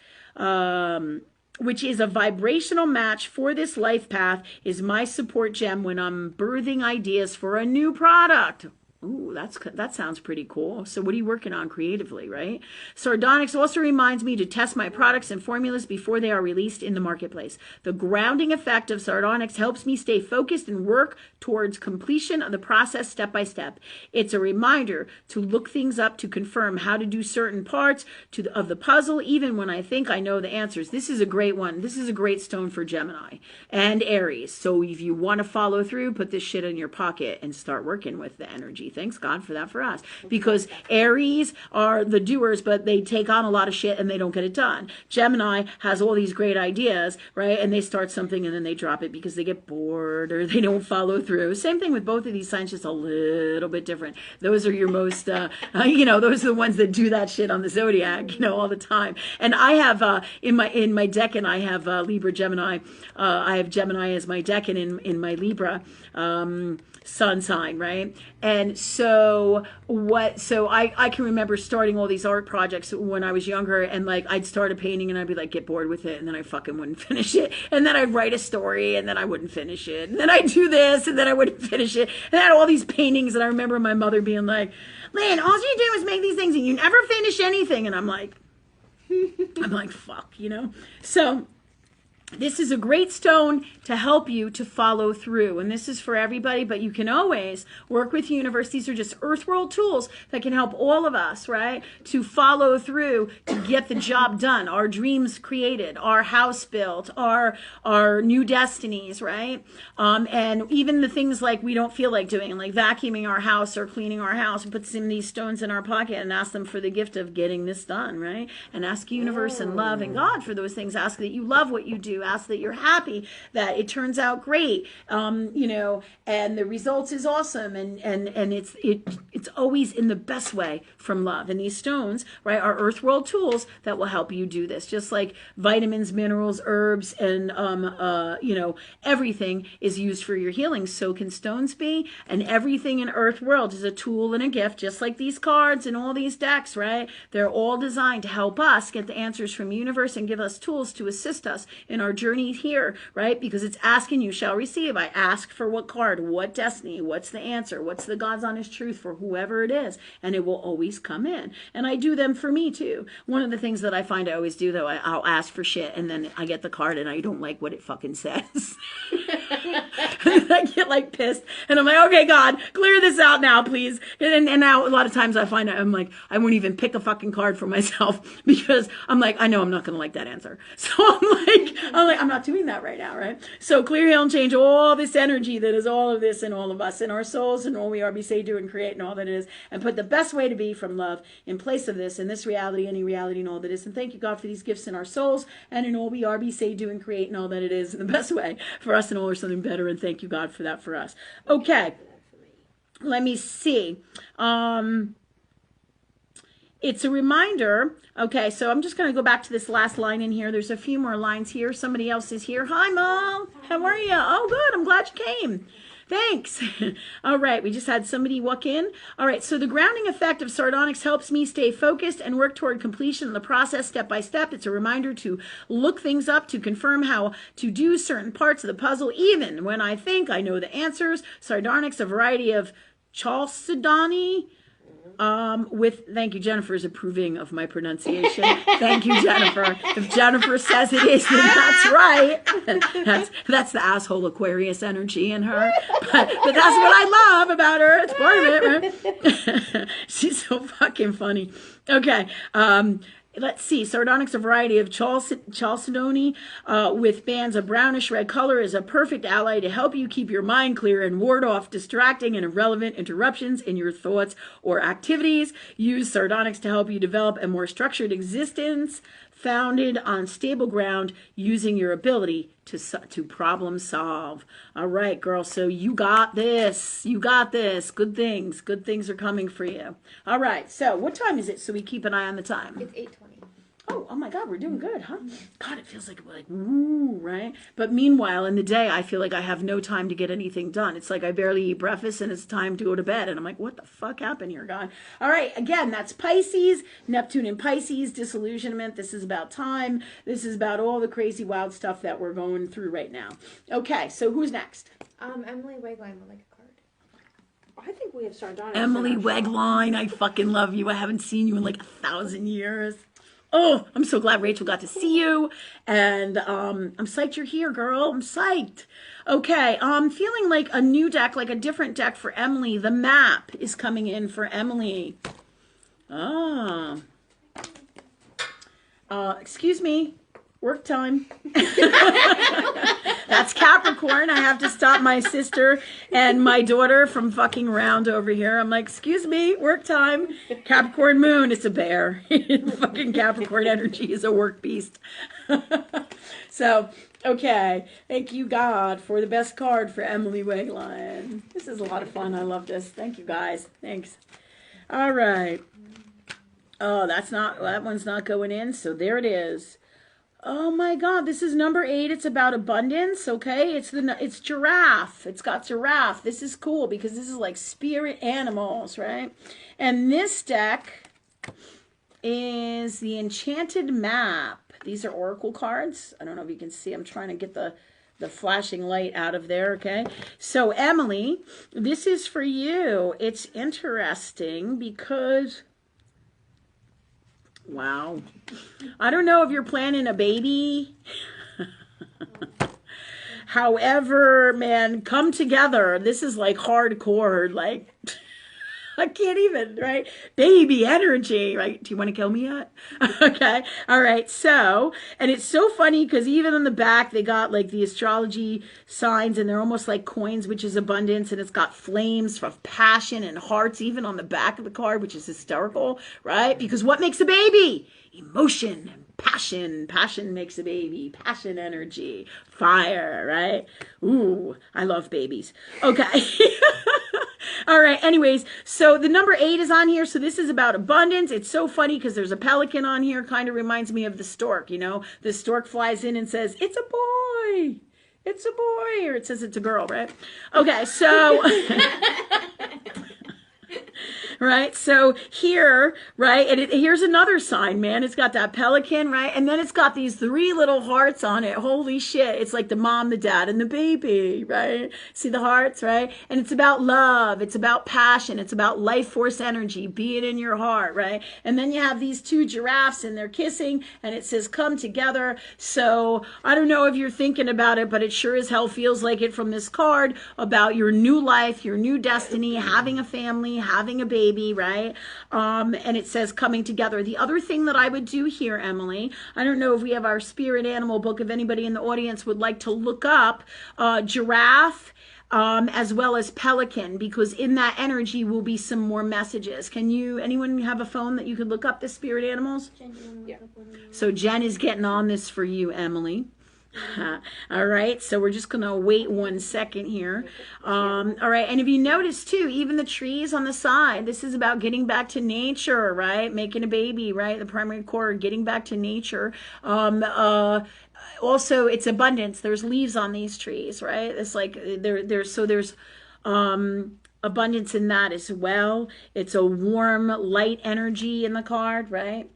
which is a vibrational match for this life path, is my support gem when I'm birthing ideas for a new product. Ooh, that sounds pretty cool. So what are you working on creatively, right? Sardonyx also reminds me to test my products and formulas before they are released in the marketplace. The grounding effect of sardonyx helps me stay focused and work towards completion of the process step by step. It's a reminder to look things up to confirm how to do certain parts of the puzzle, even when I think I know the answers. This is a great one. This is a great stone for Gemini and Aries. So if you want to follow through, put this shit in your pocket and start working with the energy. Thanks God for that for us. Because Aries are the doers, but they take on a lot of shit and they don't get it done. Gemini has all these great ideas, right? And they start something and then they drop it because they get bored or they don't follow through. Same thing with both of these signs, just a little bit different. Those are your most, those are the ones that do that shit on the zodiac, all the time. And I have in my decan, I have Libra, Gemini. I have Gemini as my decan in my Libra sun sign, right? And so I can remember starting all these art projects when I was younger, and like I'd start a painting and I'd be like, get bored with it, and then I fucking wouldn't finish it, and then I'd write a story and then I wouldn't finish it, and then I'd do this and then I wouldn't finish it, and I had all these paintings, and I remember my mother being like, Lynn, all you do is make these things and you never finish anything, and I'm like fuck, So this is a great stone to help you to follow through. And this is for everybody, but you can always work with the universe. These are just earth world tools that can help all of us, right? To follow through, to get the job done, our dreams created, our house built, our new destinies, right? And even the things like we don't feel like doing, like vacuuming our house or cleaning our house, and put some of these stones in our pocket and ask them for the gift of getting this done, right? And ask universe and love and God for those things. Ask that you love what you do. Ask that you're happy, that it turns out great, and the results is awesome, and it's always in the best way from love. And these stones, right, are earth world tools that will help you do this. Just like vitamins, minerals, herbs, and everything is used for your healing. So can stones be, and everything in earth world is a tool and a gift, just like these cards and all these decks, right? They're all designed to help us get the answers from the universe and give us tools to assist us in our journey here, right? Because it's asking, you shall receive. I ask for what card, what destiny, what's the answer, what's the God's honest truth for whoever it is, and it will always come in. And I do them for me too. One of the things that I find I always do, though, I'll ask for shit, and then I get the card and I don't like what it fucking says. I get like pissed, and I'm like, okay, God, clear this out now, please. And now a lot of times I find I'm like, I won't even pick a fucking card for myself because I'm like, I know I'm not gonna like that answer. So I'm not doing that right now, right? So clear, heal, and change all this energy that is all of this and all of us and our souls and all we are, be, say, do, and create and all that it is, and put the best way to be from love in place of this, in this reality, any reality, and all that is. And thank you, God, for these gifts in our souls and in all we are, be, say, do, and create and all that it is in the best way for us and all or something better. And thank you, God, for that for us. Okay. Let me see. It's a reminder. Okay, so I'm just going to go back to this last line in here. There's a few more lines here. Somebody else is here. Hi, Mom. How are you? Oh, good. I'm glad you came. Thanks. All right, we just had somebody walk in. All right, so the grounding effect of sardonyx helps me stay focused and work toward completion of the process step by step. It's a reminder to look things up, to confirm how to do certain parts of the puzzle, even when I think I know the answers. Sardonyx, a variety of chalcedony, thank you, Jennifer is approving of my pronunciation. Thank you, Jennifer. If Jennifer says it is, then that's right. That's the asshole Aquarius energy in her. But that's what I love about her. It's part of it, right? She's so fucking funny. Okay. Let's see. Sardonyx, a variety of chalcedony with bands of brownish red color, is a perfect ally to help you keep your mind clear and ward off distracting and irrelevant interruptions in your thoughts or activities. Use sardonyx to help you develop a more structured existence founded on stable ground, using your ability to problem solve. All right, girl. So you got this. You got this. Good things. Good things are coming for you. All right. So what time is it? So we keep an eye on the time.
It's 8:20.
Oh my God, we're doing good, huh? God, it feels like woo, right? But meanwhile, in the day, I feel like I have no time to get anything done. It's like I barely eat breakfast and it's time to go to bed. And I'm like, what the fuck happened here, God? All right, again, that's Pisces, Neptune in Pisces, disillusionment. This is about time. This is about all the crazy, wild stuff that we're going through right now. Okay, so who's next?
Emily Wegline would like a card.
I think we have sardonyx.
Emily Wegline, I fucking love you. I haven't seen you in like 1,000 years. Oh, I'm so glad Rachel got to see you. And I'm psyched you're here, girl. I'm psyched. Okay, I'm feeling like a new deck, like a different deck for Emily. The map is coming in for Emily. Excuse me. Work time. That's Capricorn. I have to stop my sister and my daughter from fucking around over here. I'm like, excuse me, work time. Capricorn moon, it's a bear. Fucking Capricorn energy is a work beast. So, okay. Thank you, God, for the best card for Emily Wegline. This is a lot of fun. I love this. Thank you, guys. Thanks. All right. Oh, that one's not going in. So there it is. Oh my God, this is number 8. It's about abundance, okay? It's giraffe. It's got giraffe. This is cool because this is like spirit animals, right? And this deck is the Enchanted Map. These are oracle cards. I don't know if you can see. I'm trying to get the flashing light out of there, okay? So Emily, this is for you. It's interesting because... wow. I don't know if you're planning a baby. However, man, come together. This is like hardcore, like... I can't even, right? Baby energy, right? Do you want to kill me yet? Okay. All right. So, and it's so funny because even on the back, they got like the astrology signs and they're almost like coins, which is abundance. And it's got flames of passion and hearts, even on the back of the card, which is hysterical, right? Because what makes a baby? Emotion and passion. Passion makes a baby. Passion energy. Fire, right? Ooh, I love babies. Okay. All right. Anyways, so the number 8 is on here. So this is about abundance. It's so funny because there's a pelican on here. Kind of reminds me of the stork, you know. The stork flies in and says, it's a boy. It's a boy. Or it says it's a girl, right? Okay. So... right? So here, right, and here's another sign, man. It's got that pelican, right? And then it's got these 3 little hearts on it. Holy shit. It's like the mom, the dad, and the baby, right? See the hearts, right? And it's about love. It's about passion. It's about life force energy. Be it in your heart, right? And then you have these 2 giraffes and they're kissing and it says come together. So I don't know if you're thinking about it, but it sure as hell feels like it from this card about your new life, your new destiny, having a family, having a baby, right? And it says coming together. The other thing that I would do here, Emily, I don't know if we have our spirit animal book, if anybody in the audience would like to look up giraffe, as well as pelican, because in that energy will be some more messages. Anyone have a phone that you could look up the spirit animals?
Yeah.
So Jen is getting on this for you, Emily. All right, so we're just gonna wait 1 second here. All right, and if you notice too, even the trees on the side, this is about getting back to nature, right? Making a baby, right? The primary core, getting back to nature. Also, it's abundance. There's leaves on these trees, right? It's like there's abundance in that as well. It's a warm, light energy in the card, right?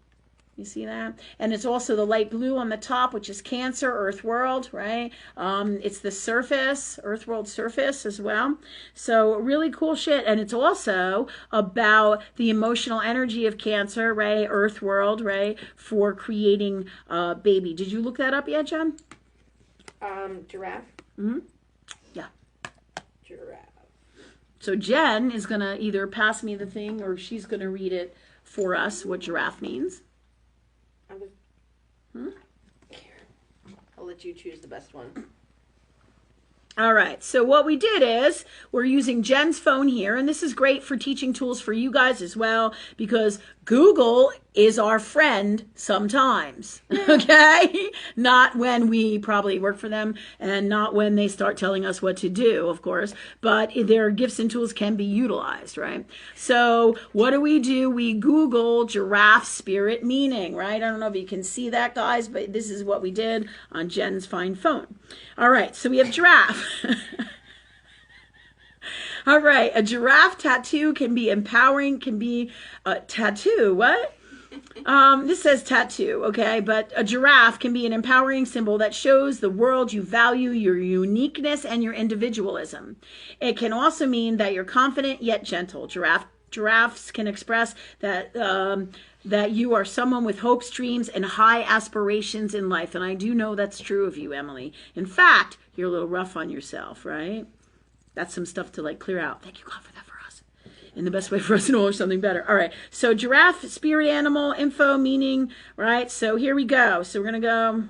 You see that? And it's also the light blue on the top, which is Cancer, Earth World, right? It's the surface, Earth World surface as well. So really cool shit. And it's also about the emotional energy of Cancer, right? Earth World, right? For creating a baby. Did you look that up yet, Jen?
Giraffe.
Mm-hmm. Yeah.
Giraffe.
So Jen is going to either pass me the thing or she's going to read it for us, what giraffe means.
I'll let you choose the best one.
All right, so what we did is we're using Jen's phone here, and this is great for teaching tools for you guys as well, because Google is our friend sometimes, okay? Not when we probably work for them, and not when they start telling us what to do, of course, but their gifts and tools can be utilized, right? So what do? We Google giraffe spirit meaning, right? I don't know if you can see that, guys, but this is what we did on Jen's fine phone. All right, so we have giraffe. All right, a giraffe tattoo can be empowering, can be a tattoo. What? This says tattoo, okay? But a giraffe can be an empowering symbol that shows the world you value your uniqueness and your individualism. It can also mean that you're confident yet gentle. Giraffes can express that that you are someone with hopes, dreams, and high aspirations in life. And I do know that's true of you, Emily. In fact, you're a little rough on yourself, right? That's some stuff to like clear out. Thank you, God, for that for us. And the best way for us to know something better. All right. So giraffe, spirit animal, info, meaning, right? So here we go. So we're going to go.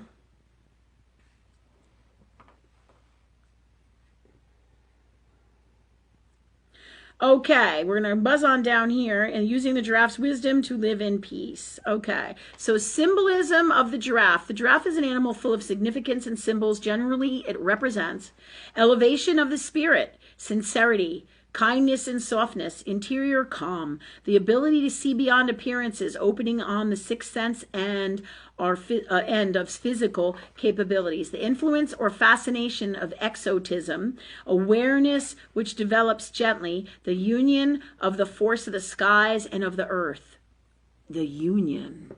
Okay, we're going to buzz on down here and using the giraffe's wisdom to live in peace. Okay, so symbolism of the giraffe. The giraffe is an animal full of significance and symbols. Generally, it represents elevation of the spirit, sincerity, kindness and softness, interior calm, the ability to see beyond appearances, opening on the sixth sense and our end of physical capabilities, the influence or fascination of exotism, awareness which develops gently, the union of the force of the skies and of the earth. The union.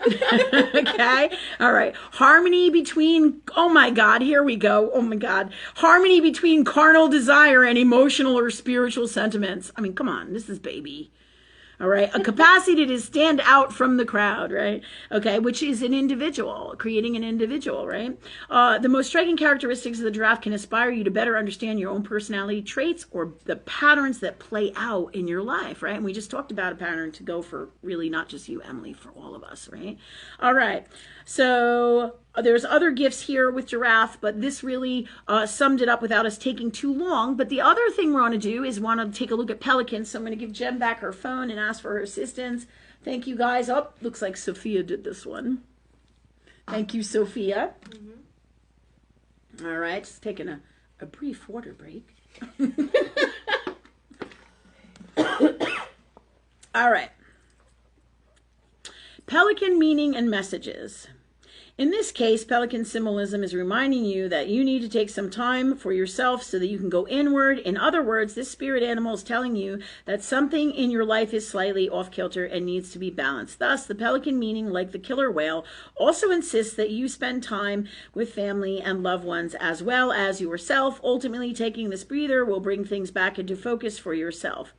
Okay, all right. Harmony between, oh my God, here we go. Oh my God. Harmony between carnal desire and emotional or spiritual sentiments. I mean, come on, this is baby. All right, a capacity to stand out from the crowd, right? Okay, which is an individual, creating an individual, right? The most striking characteristics of the giraffe can inspire you to better understand your own personality traits or the patterns that play out in your life, right? And we just talked about a pattern to go for really not just you, Emily, for all of us, right? All right, so there's other gifts here with giraffe, but this really summed it up without us taking too long. But the other thing we're going to do is want to take a look at pelicans. So I'm going to give Jen back her phone and ask for her assistance. Thank you, guys. Oh, looks like Sophia did this one. Thank you, Sophia. Mm-hmm. All right, just taking a brief water break. All right. Pelican meaning and messages. In this case, Pelican Symbolism is reminding you that you need to take some time for yourself so that you can go inward. In other words, this spirit animal is telling you that something in your life is slightly off kilter and needs to be balanced. Thus, the pelican, meaning like the killer whale, also insists that you spend time with family and loved ones as well as yourself. Ultimately, taking this breather will bring things back into focus for yourself.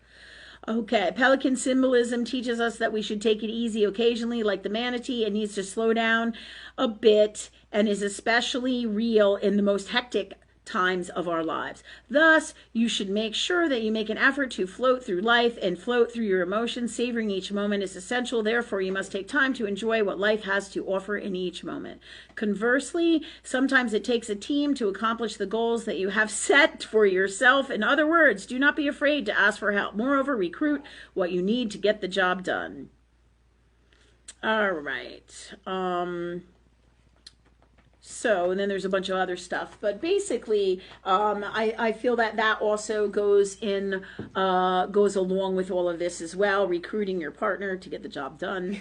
Okay, Pelican Symbolism teaches us that we should take it easy occasionally, like the manatee. It needs to slow down a bit and is especially real in the most hectic times of our lives. Thus, you should make sure that you make an effort to float through life and float through your emotions. Savoring each moment is essential. Therefore, you must take time to enjoy what life has to offer in each moment. Conversely, sometimes it takes a team to accomplish the goals that you have set for yourself. In other words, do not be afraid to ask for help. Moreover, recruit what you need to get the job done. All right. So, and then there's a bunch of other stuff, but basically, I feel that that also goes along with all of this as well. Recruiting your partner to get the job done,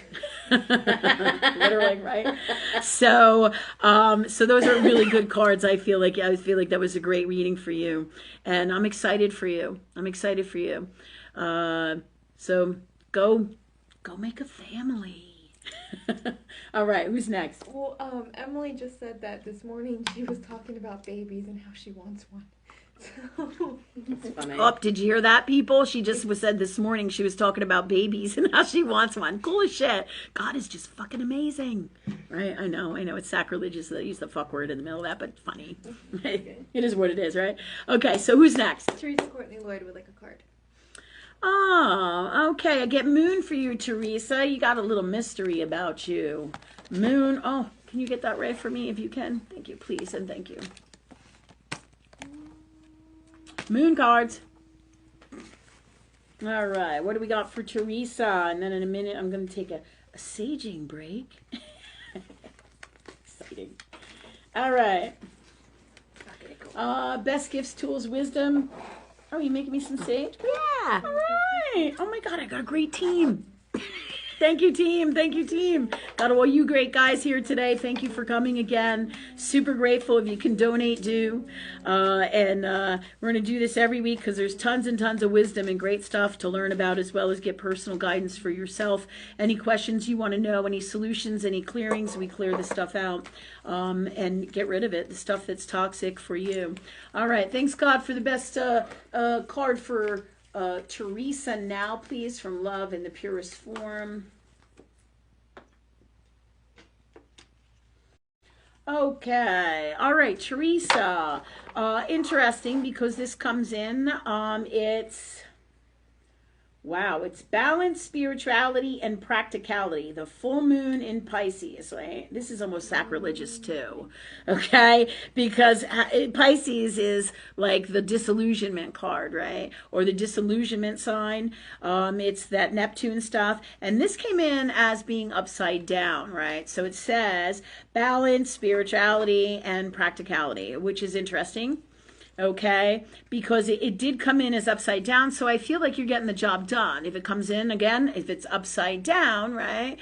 literally, right? So, so those are really good cards. I feel like that was a great reading for you, and I'm excited for you. So go make a family. All right, who's next?
Well, Emily just said that this morning she was talking about babies and how she wants one. So
It's funny.
Oh, did you hear that, people? She just said this morning she was talking about babies and how she wants one. Cool as shit. God is just fucking amazing. Right? I know. It's sacrilegious to use the fuck word in the middle of that, but funny. It is what it is, right? Okay, so who's next?
Teresa Courtney Lloyd would like a card.
Oh, okay. I get Moon for you, Teresa. You got a little mystery about you. Moon. Oh, can you get that right for me if you can? Thank you, please, and thank you. Moon cards. All right. What do we got for Teresa? And then in a minute, I'm going to take a saging break. Exciting. All right. Best gifts, tools, wisdom. Oh, you making me some sage?
Yeah.
All right. Oh my God, I got a great team. Thank you, team. Got all you great guys here today. Thank you for coming again. Super grateful. If you can donate, do. And we're going to do this every week because there's tons and tons of wisdom and great stuff to learn about, as well as get personal guidance for yourself. Any questions you want to know, any solutions, any clearings, we clear this stuff out and get rid of it, the stuff that's toxic for you. All right. Thanks, God, for the best card for Teresa now, please, from Love in the Purest Form. Okay. All right, Teresa. Interesting because this comes in. It's balance, spirituality, and practicality. The full moon in Pisces, right? This is almost sacrilegious too, okay? Because Pisces is like the disillusionment card, right? Or the disillusionment sign. It's that Neptune stuff. And this came in as being upside down, right? So it says balance, spirituality, and practicality, which is interesting. Okay, because it did come in as upside down, so I feel like you're getting the job done. If it comes in again, if it's upside down, right?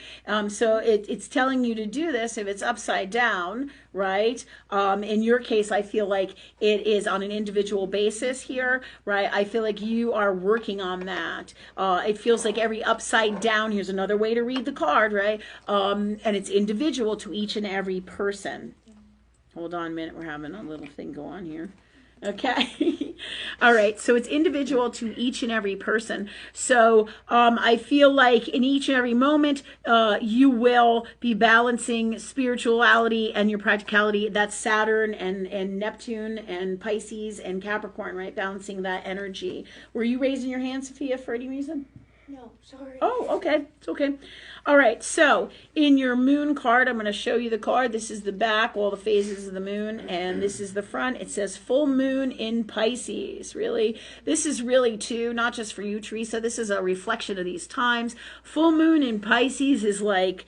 So it's telling you to do this if it's upside down, right? In your case, I feel like it is on an individual basis here, right? I feel like you are working on that. It feels like every upside down, here's another way to read the card, right? And it's individual to each and every person. Hold on a minute, we're having a little thing go on here. Okay. All right. So it's individual to each and every person. So I feel like in each and every moment, you will be balancing spirituality and your practicality. That's Saturn and Neptune and Pisces and Capricorn, right? Balancing that energy. Were you raising your hand, Sophia, for any reason?
No, sorry.
Oh, okay. It's okay. All right. So in your moon card, I'm going to show you the card. This is the back, all the phases of the moon, and this is the front. It says full moon in Pisces. Really, this is really too, not just for you, Teresa. This is a reflection of these times. Full moon in Pisces is like,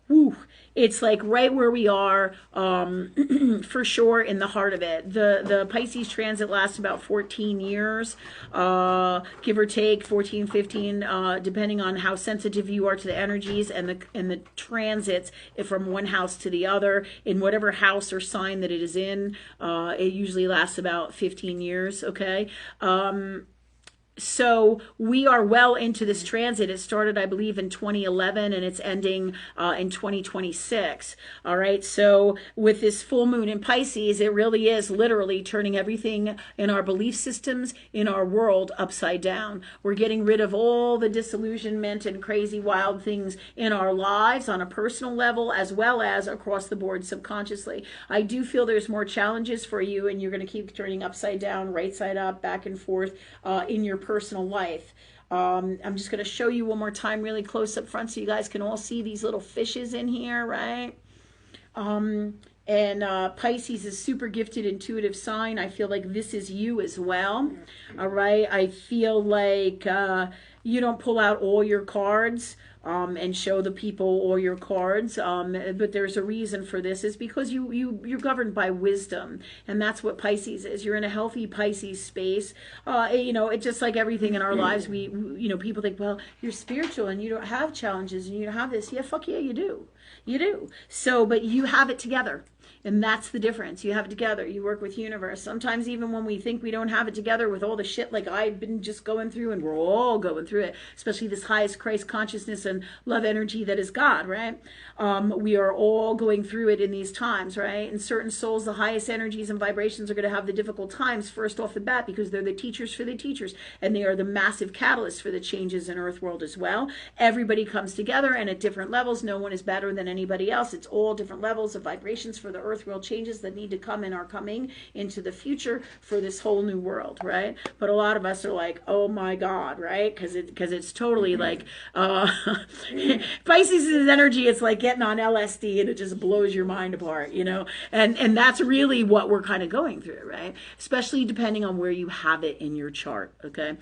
woo, it's like right where we are, for sure, in the heart of it. The Pisces transit lasts about 14 years, give or take 14, 15, depending on how sensitive you are to the energies and the transits from one house to the other. In whatever house or sign that it is in, it usually lasts about 15 years, okay? So we are well into this transit. It started, I believe, in 2011, and it's ending in 2026. All right. So with this full moon in Pisces, it really is literally turning everything in our belief systems, in our world, upside down. We're getting rid of all the disillusionment and crazy, wild things in our lives on a personal level, as well as across the board subconsciously. I do feel there's more challenges for you, and you're going to keep turning upside down, right side up, back and forth in your personal life. I'm just going to show you one more time really close up front so you guys can all see these little fishes in here, right? And Pisces is super gifted intuitive sign. I feel like this is you as well. All right. I feel like you don't pull out all your cards and show the people all your cards, but there's a reason for this. Is because you're governed by wisdom, and that's what Pisces is. You're in a healthy Pisces space. It's just like everything in our lives. We people think, well, you're spiritual and you don't have challenges and you don't have this. Yeah, fuck yeah, you do. You do. So, but you have it together. And that's the difference. You have it together. You work with universe. Sometimes even when we think we don't have it together with all the shit like I've been just going through, and we're all going through it, especially this highest Christ consciousness and love energy that is God, right? We are all going through it in these times, right? And certain souls, the highest energies and vibrations, are going to have the difficult times first off the bat because they're the teachers for the teachers, and they are the massive catalysts for the changes in Earth world as well. Everybody comes together, and at different levels. No one is better than anybody else. It's all different levels of vibrations for the Earth world changes that need to come and are coming into the future for this whole new world, right? But a lot of us are like, oh my God, right? Because it's totally like Pisces' energy. It's like getting on LSD, and it just blows your mind apart, and that's really what we're kind of going through, right? Especially depending on where you have it in your chart, okay?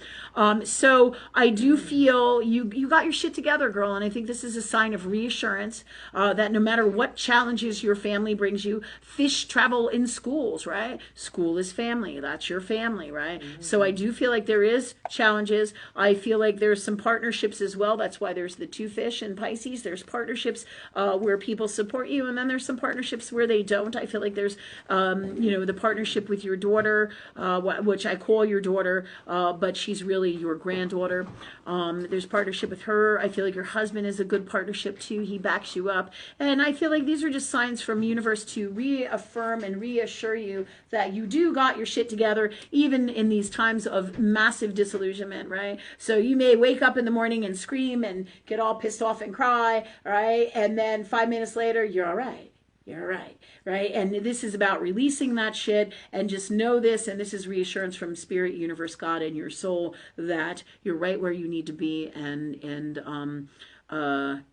So I do feel you got your shit together, girl, and I think this is a sign of reassurance that no matter what challenges your family brings you, fish travel in schools, right? School is family. That's your family, right? So I do feel like there is challenges. I feel like there's some partnerships as well. That's why there's the two fish in Pisces. There's partnerships where people support you, and then there's some partnerships where they don't. I feel like there's, the partnership with your daughter, which I call your daughter, but she's really your granddaughter. There's partnership with her. I feel like your husband is a good partnership too. He backs you up. And I feel like these are just signs from the universe to reaffirm and reassure you that you do got your shit together, even in these times of massive disillusionment, right? So you may wake up in the morning and scream and get all pissed off and cry, right? And then 5 minutes later, you're all right. You're right, right? And this is about releasing that shit, and just know this, and this is reassurance from Spirit, Universe, God, and your soul that you're right where you need to be, and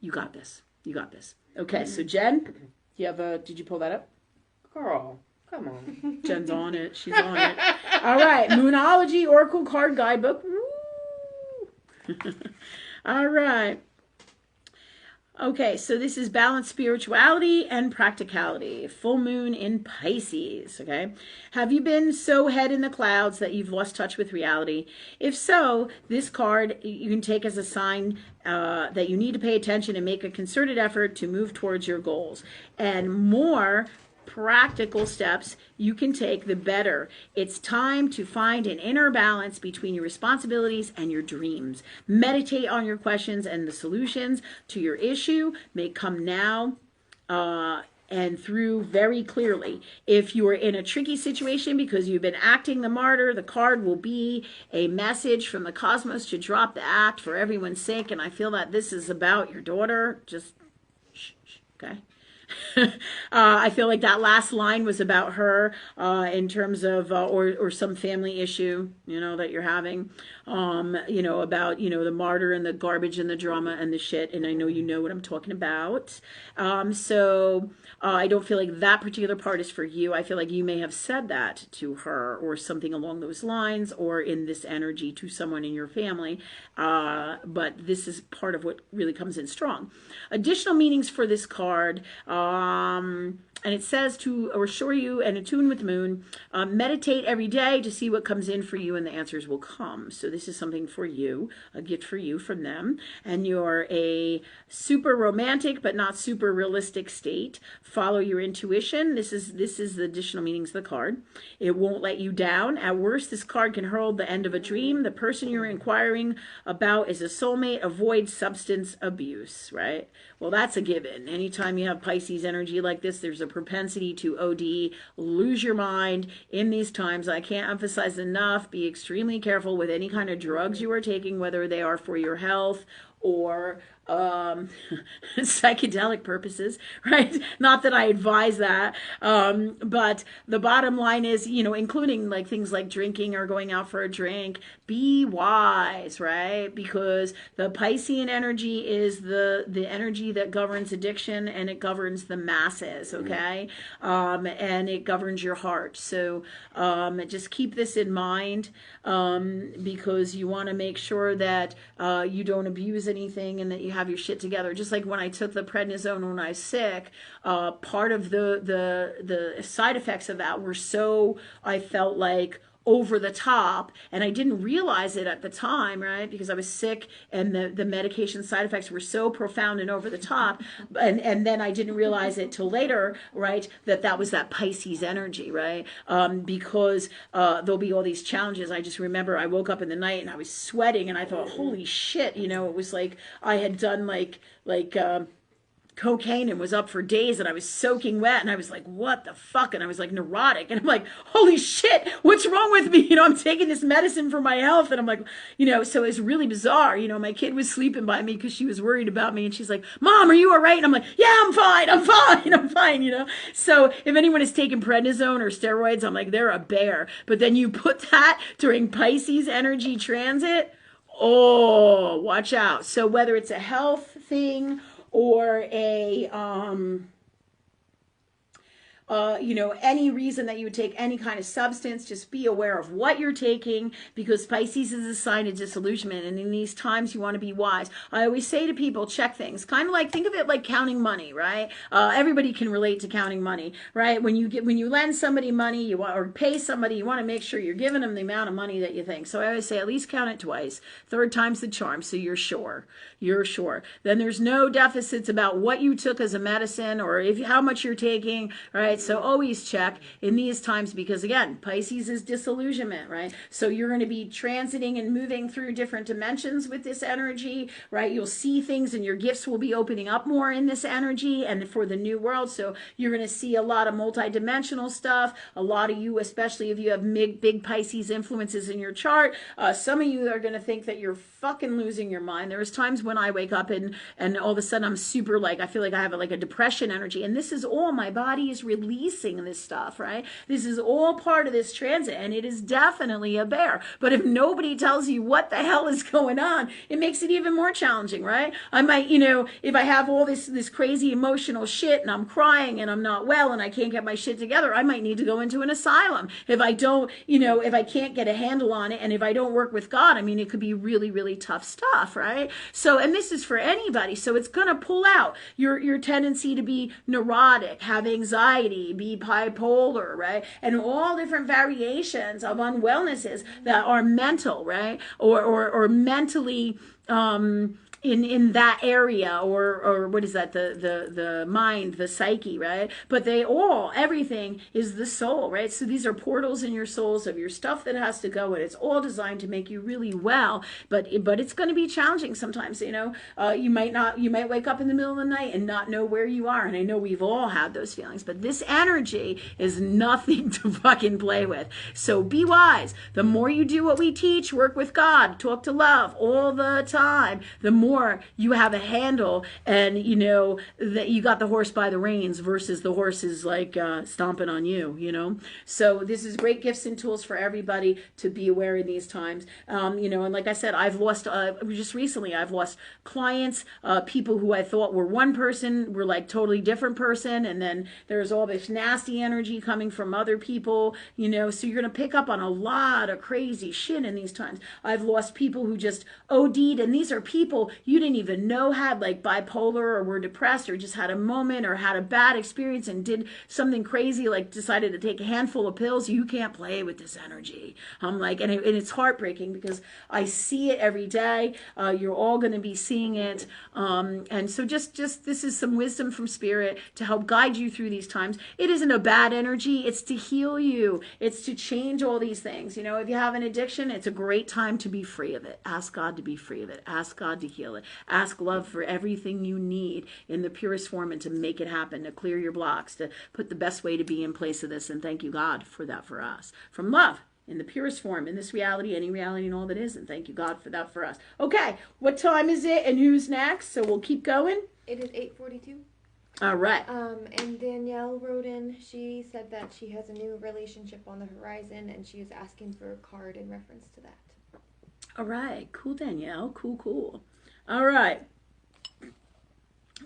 you got this. You got this. Okay, so Jen, did you pull that up?
Girl, come on.
Jen's on it. She's on it. All right, Monology Oracle Card Guidebook. Woo! All right. Okay, so this is balanced spirituality and practicality. Full moon in Pisces, okay? Have you been so head in the clouds that you've lost touch with reality? If so, this card you can take as a sign that you need to pay attention and make a concerted effort to move towards your goals. And more practical steps you can take, the better. It's time to find an inner balance between your responsibilities and your dreams. Meditate on your questions, and the solutions to your issue may come now and through very clearly. If you are in a tricky situation because you've been acting the martyr, the card will be a message from the cosmos to drop the act for everyone's sake. And I feel that this is about your daughter. Just shh, okay? I feel like that last line was about her in terms of, or some family issue, that you're having, about, the martyr and the garbage and the drama and the shit. And I know you know what I'm talking about. So I don't feel like that particular part is for you. I feel like you may have said that to her or something along those lines, or in this energy to someone in your family. But this is part of what really comes in strong. Additional meanings for this card. And it says to assure you and attune with the moon, meditate every day to see what comes in for you, and the answers will come. So this is something for you, a gift for you from them. And you're a super romantic but not super realistic state. Follow your intuition. This is the additional meanings of the card. It won't let you down. At worst, this card can herald the end of a dream. The person you're inquiring about is a soulmate. Avoid substance abuse, right? Well, that's a given. Anytime you have Pisces energy like this, there's a propensity to OD, lose your mind in these times. I can't emphasize enough, be extremely careful with any kind of drugs you are taking, whether they are for your health or psychedelic purposes, right? Not that I advise that, but the bottom line is, including like things like drinking or going out for a drink, be wise, right? Because the Piscean energy is the energy that governs addiction, and it governs the masses, okay? And it governs your heart. So just keep this in mind, because you want to make sure that you don't abuse anything and that you have your shit together. Just like when I took the prednisone when I was sick, part of the side effects of that were I felt like over the top, and I didn't realize it at the time, right? Because I was sick and the medication side effects were so profound and over the top, and then I didn't realize it till later, right? That was that Pisces energy, right? Because there'll be all these challenges. I just remember I woke up in the night and I was sweating, and I thought, holy shit, it was like I had done like cocaine and was up for days, and I was soaking wet, and I was like, what the fuck? And I was like neurotic, and I'm like, holy shit, what's wrong with me? I'm taking this medicine for my health, and I'm like, so it's really bizarre. My kid was sleeping by me because she was worried about me, and she's like, Mom, are you all right? And I'm like, yeah, I'm fine. So if anyone is taking prednisone or steroids, I'm like, they're a bear. But then you put that during Pisces energy transit, oh, watch out. So whether it's a health thing or any reason that you would take any kind of substance, just be aware of what you're taking, because Pisces is a sign of disillusionment, and in these times you want to be wise. I always say to people, check things, kind of like, think of it like counting money, right? Everybody can relate to counting money, right? When you lend somebody money, or pay somebody, you want to make sure you're giving them the amount of money that you think. So I always say, at least count it twice. Third time's the charm, so you're sure. Then there's no deficits about what you took as a medicine, or how much you're taking, right? So always check in these times, because again, Pisces is disillusionment, right? So you're going to be transiting and moving through different dimensions with this energy, right? You'll see things, and your gifts will be opening up more in this energy and for the new world. So you're going to see a lot of multidimensional stuff. A lot of you, especially if you have big Pisces influences in your chart, some of you are going to think that you're fucking losing your mind. There's times when I wake up and all of a sudden I'm super I feel like I have a depression energy, and this is all my body is releasing this stuff, right? This is all part of this transit, and it is definitely a bear. But if nobody tells you what the hell is going on, it makes it even more challenging, right? I might, if I have all this crazy emotional shit and I'm crying and I'm not well and I can't get my shit together, I might need to go into an asylum. If I don't, if I can't get a handle on it, and if I don't work with God, it could be really, really tough stuff, right? So, and this is for anybody. So it's going to pull out your tendency to be neurotic, have anxiety, be bipolar, right? And all different variations of unwellnesses that are mental, right? Or mentally, in that area, or what is that, the mind, the psyche, right? But everything is the soul, right? So these are portals in your souls of your stuff that has to go, and it's all designed to make you really well, but it's going to be challenging sometimes. You might wake up in the middle of the night and not know where you are, and I know we've all had those feelings, but this energy is nothing to fucking play with. So be wise. The more you do what we teach, work with God, talk to love all the time, the more more you have a handle, and you know that you got the horse by the reins versus the horse is like stomping on you, you know. So this is great gifts and tools for everybody to be aware in these times. You know, and like I said, I've lost just recently, I've lost clients, people who I thought were one person were like totally different person, and then there's all this nasty energy coming from other people, you know. So you're going to pick up on a lot of crazy shit in these times. I've lost people who just OD'd, and these are people you didn't even know had like bipolar or were depressed or just had a moment or had a bad experience and did something crazy, like decided to take a handful of pills. You can't play with this energy. I'm like, and it's heartbreaking because I see it every day. You're all going to be seeing it. And so just this is some wisdom from Spirit to help guide you through these times. It isn't a bad energy. It's to heal you. It's to change all these things. You know, if you have an addiction, it's a great time to be free of it. Ask God to be free of it. Ask God to heal it. Ask love for everything you need in the purest form and to make it happen, to clear your blocks, to put the best way to be in place of this. And thank you, God, for that for us. From love, in the purest form, in this reality, any reality and all that is. And thank you, God, for that for us. Okay, what time is it and who's next? So we'll keep going.
It is 8:42.
All right.
And Danielle wrote in. She said that she has a new relationship on the horizon, and she is asking for a card in reference to that.
All right. Cool, Danielle. Cool. All right.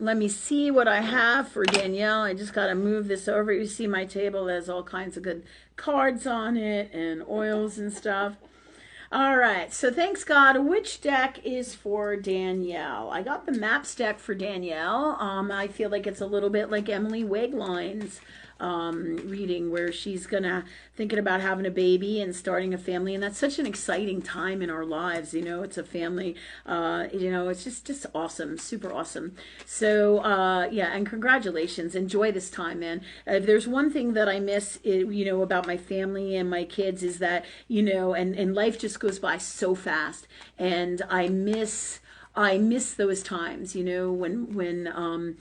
Let me see what I have for Danielle. I just got to move this over. You see my table has all kinds of good cards on it and oils and stuff. All right, so thanks God. Which deck is for Danielle? I got the Maps deck for Danielle. I feel like it's a little bit like Emily Wagline's reading, where she's thinking about having a baby and starting a family, and that's such an exciting time in our lives. You know, it's a family. You know, it's just awesome, super awesome. So yeah, and congratulations. Enjoy this time, man. If there's one thing that I miss, you know, about my family and my kids is that, you know, and life just goes by so fast, and I miss those times, you know, when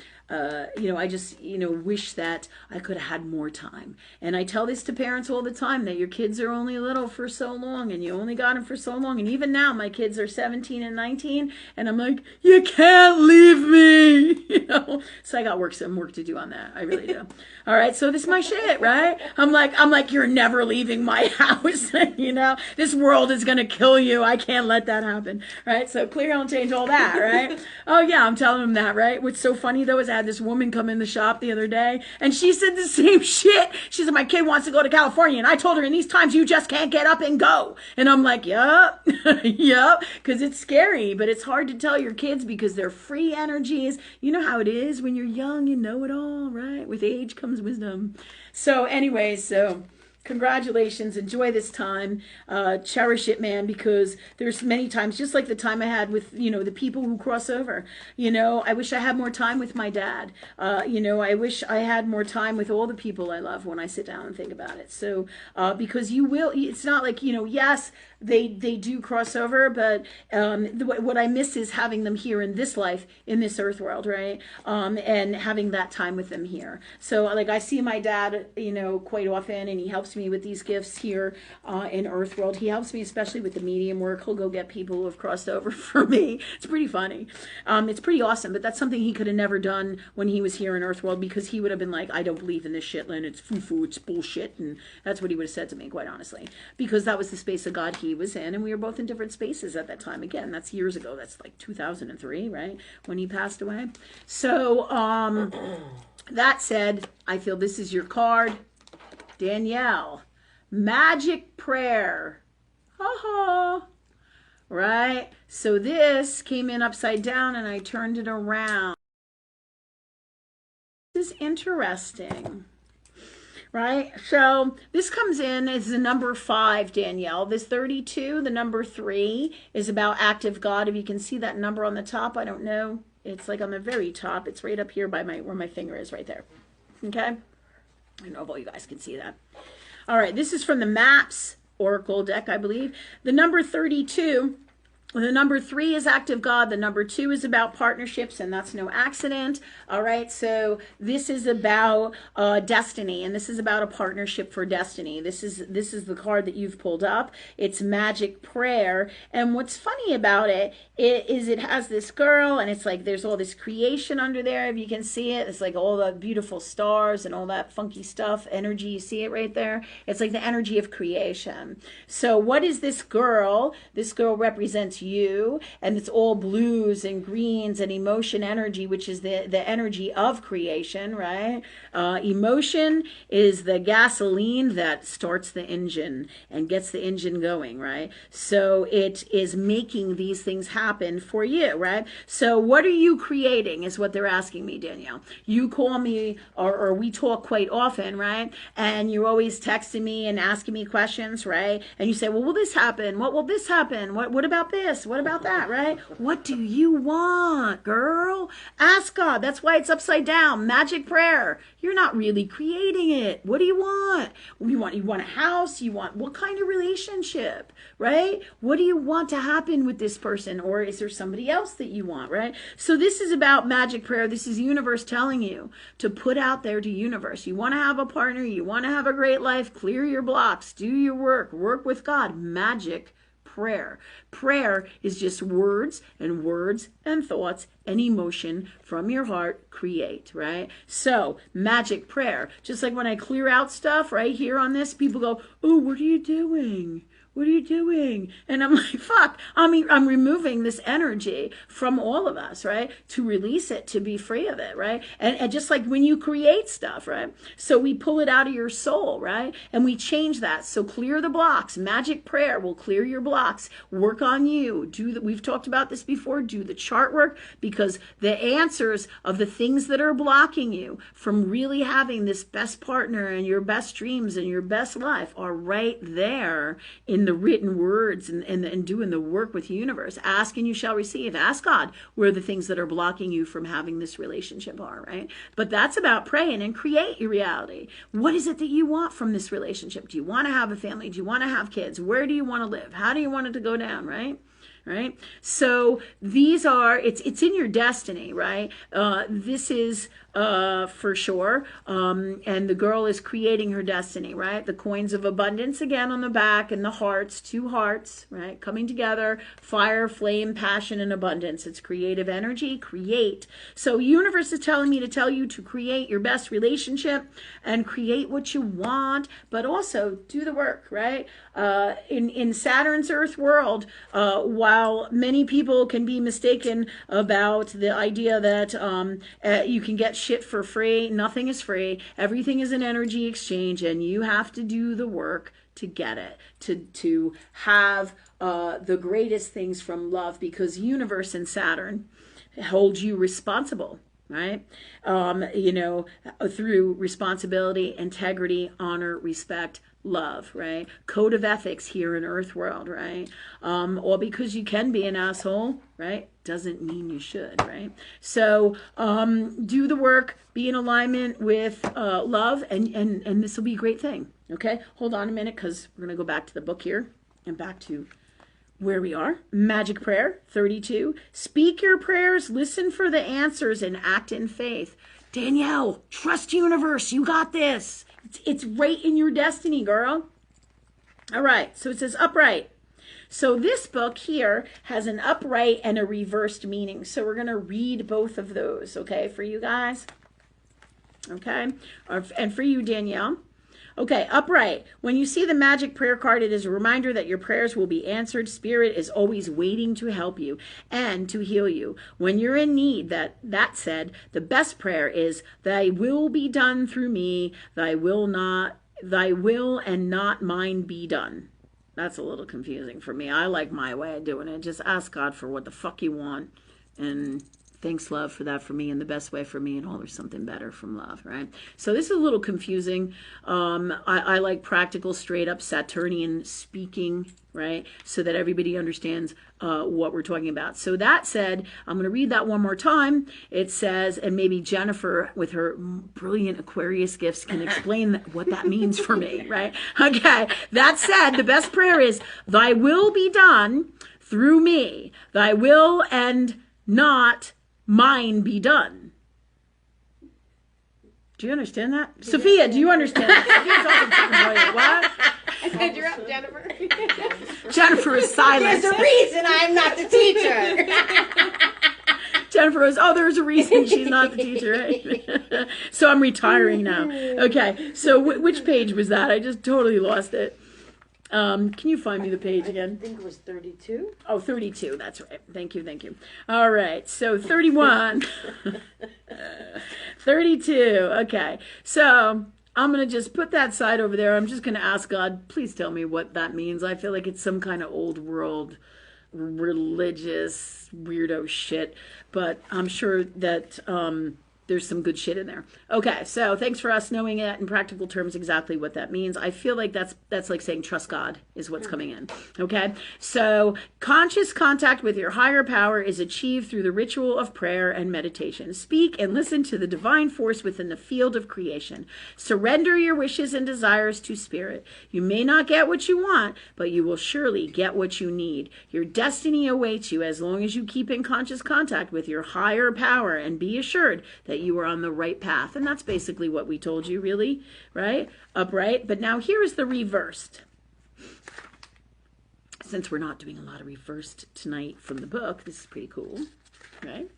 you know, I just, you know, wish that I could have had more time. And I tell this to parents all the time, that your kids are only little for so long, and you only got them for so long. And even now, my kids are 17 and 19, and I'm like, you can't leave me, you know. So I got some work to do on that. I really do. All right, so this is my shit, right? I'm like, you're never leaving my house, you know. This world is gonna kill you. I can't let that happen, right? So clear don't change all that, right? Oh yeah, I'm telling them that, right? What's so funny though is I had this woman come in the shop the other day, and she said the same shit. She said, my kid wants to go to California, and I told her in these times you just can't get up and go. And I'm like, yup, yup, because it's scary, but it's hard to tell your kids because they're free energies. You know how it is when you're young, you know it all, right? With age comes wisdom. So anyways, congratulations. Enjoy this time. Cherish it, man, because there's many times, just like the time I had with, you know, the people who cross over. You know, I wish I had more time with my dad. You know, I wish I had more time with all the people I love when I sit down and think about it. So, because you will, it's not like, you know, yes, they do cross over, but what I miss is having them here in this life, in this earth world, right? And having that time with them here. So, like, I see my dad, you know, quite often, and he helps me with these gifts here in earth world. He helps me especially with the medium work. He'll go get people who have crossed over for me. It's pretty funny. It's pretty awesome, but that's something he could have never done when he was here in earth world, because he would have been like, I don't believe in this shit, Lynn. It's foo-foo, it's bullshit. And that's what he would have said to me, quite honestly, because that was the space of God he was in, and we were both in different spaces at that time. Again, that's years ago. That's like 2003, right, when he passed away. So that said, I feel this is your card, Danielle. Magic prayer. Ha-ha. Right? So this came in upside down, and I turned it around. This is interesting. Right? So this comes in as the number 5, Danielle. This 32, the number 3, is about active God. If you can see that number on the top, I don't know. It's like on the very top. It's right up here by where my finger is, right there. Okay? I don't know if all you guys can see that. All right, this is from the Maps Oracle deck, I believe. The number 32 The number 3 is active God. The number 2 is about partnerships, and that's no accident. All right, so this is about destiny, and this is about a partnership for destiny. This is the card that you've pulled up. It's magic prayer, and what's funny about it is it has this girl, and it's like there's all this creation under there. If you can see it, it's like all the beautiful stars and all that funky stuff, energy. You see it right there. It's like the energy of creation. So what is this girl? This girl represents you, and it's all blues and greens and emotion energy, which is the energy of creation, right? Emotion is the gasoline that starts the engine and gets the engine going, right? So it is making these things happen for you, right? So what are you creating is what they're asking me, Danielle. You call me, or we talk quite often, right? And you're always texting me and asking me questions, right? And you say, well, will this happen? What will this happen? What about this? What about that, right? What do you want, girl? Ask God. That's why it's upside down. Magic prayer. You're not really creating it. What do you want? You want a house? You want what kind of relationship, right? What do you want to happen with this person? Or is there somebody else that you want, right? So this is about magic prayer. This is universe telling you to put out there to universe. You want to have a partner. You want to have a great life. Clear your blocks. Do your work. Work with God. Magic prayer. Prayer is just words and thoughts and emotion from your heart create, right? So magic prayer, just like when I clear out stuff right here on this, people go, oh, what are you doing? What are you doing? And I'm like, fuck, I'm removing this energy from all of us, right? To release it, to be free of it, right? And just like when you create stuff, right? So we pull it out of your soul, right? And we change that. So clear the blocks. Magic prayer will clear your blocks. Work on you. We've talked about this before. Do the chart work, because the answers of the things that are blocking you from really having this best partner and your best dreams and your best life are right there in the written words and doing the work with the universe. Ask and you shall receive. Ask God where the things that are blocking you from having this relationship are, right? But that's about praying and create your reality. What is it that you want from this relationship? Do you want to have a family? Do you want to have kids? Where do you want to live? How do you want it to go down, right? Right? So these are, it's in your destiny, right? This is for sure. And the girl is creating her destiny, right? The coins of abundance again on the back, and the hearts, 2 hearts, right? Coming together, fire, flame, passion, and abundance. It's creative energy, create. So universe is telling me to tell you to create your best relationship and create what you want, but also do the work, right? In Saturn's Earth world, while many people can be mistaken about the idea that you can get shit for free, nothing is free. Everything is an energy exchange, and you have to do the work to get it, to have the greatest things from love, because universe and Saturn holds you responsible, right? Through responsibility, integrity, honor, respect, love, right? Code of ethics here in Earth world, right? All because you can be an asshole, right? Doesn't mean you should, right? So do the work, be in alignment with love, and this will be a great thing, okay? Hold on a minute, because we're going to go back to the book here and back to where we are. Magic prayer 32. Speak your prayers, listen for the answers, and act in faith. Danielle, trust universe. You got this. It's right in your destiny, girl. All right. So it says upright. So this book here has an upright and a reversed meaning. So we're going to read both of those, okay, for you guys. Okay. And for you, Danielle. Okay, upright. When you see the magic prayer card, it is a reminder that your prayers will be answered. Spirit is always waiting to help you and to heal you. When you're in need, that said, the best prayer is, thy will be done through me, thy will and not mine be done. That's a little confusing for me. I like my way of doing it. Just ask God for what the fuck you want, and thanks, love, for that for me, and the best way for me, and there's something better from love, right? So this is a little confusing. I like practical, straight up Saturnian speaking, right? So that everybody understands what we're talking about. So that said, I'm going to read that one more time. It says, and maybe Jennifer, with her brilliant Aquarius gifts, can explain what that means for me, right? Okay, that said, the best prayer is, thy will be done through me. Thy will and not mine be done. Do you understand that? Sophia, do you understand that? Sophia's all what?
I said you're up, Jennifer.
Jennifer is silent.
There's a reason I'm not the teacher.
Jennifer goes, oh, there's a reason she's not the teacher, right? So I'm retiring now. Okay, so which page was that? I just totally lost it. Can you find me the page again?
I think it was 32.
Oh, 32, that's right. Thank you, thank you. All right, so 31. 32, okay. So I'm going to just put that side over there. I'm just going to ask God, please tell me what that means. I feel like it's some kind of old world religious weirdo shit, but I'm sure that there's some good shit in there. Okay, so thanks for us knowing it in practical terms exactly what that means. I feel like that's like saying trust God is what's coming in. Okay, so conscious contact with your higher power is achieved through the ritual of prayer and meditation. Speak and listen to the divine force within the field of creation. Surrender your wishes and desires to spirit. You may not get what you want, but you will surely get what you need. Your destiny awaits you as long as you keep in conscious contact with your higher power, and be assured that you are on the right path. And that's basically what we told you, really, right? Upright. But now here is the reversed. Since we're not doing a lot of reversed tonight from the book, this is pretty cool, right?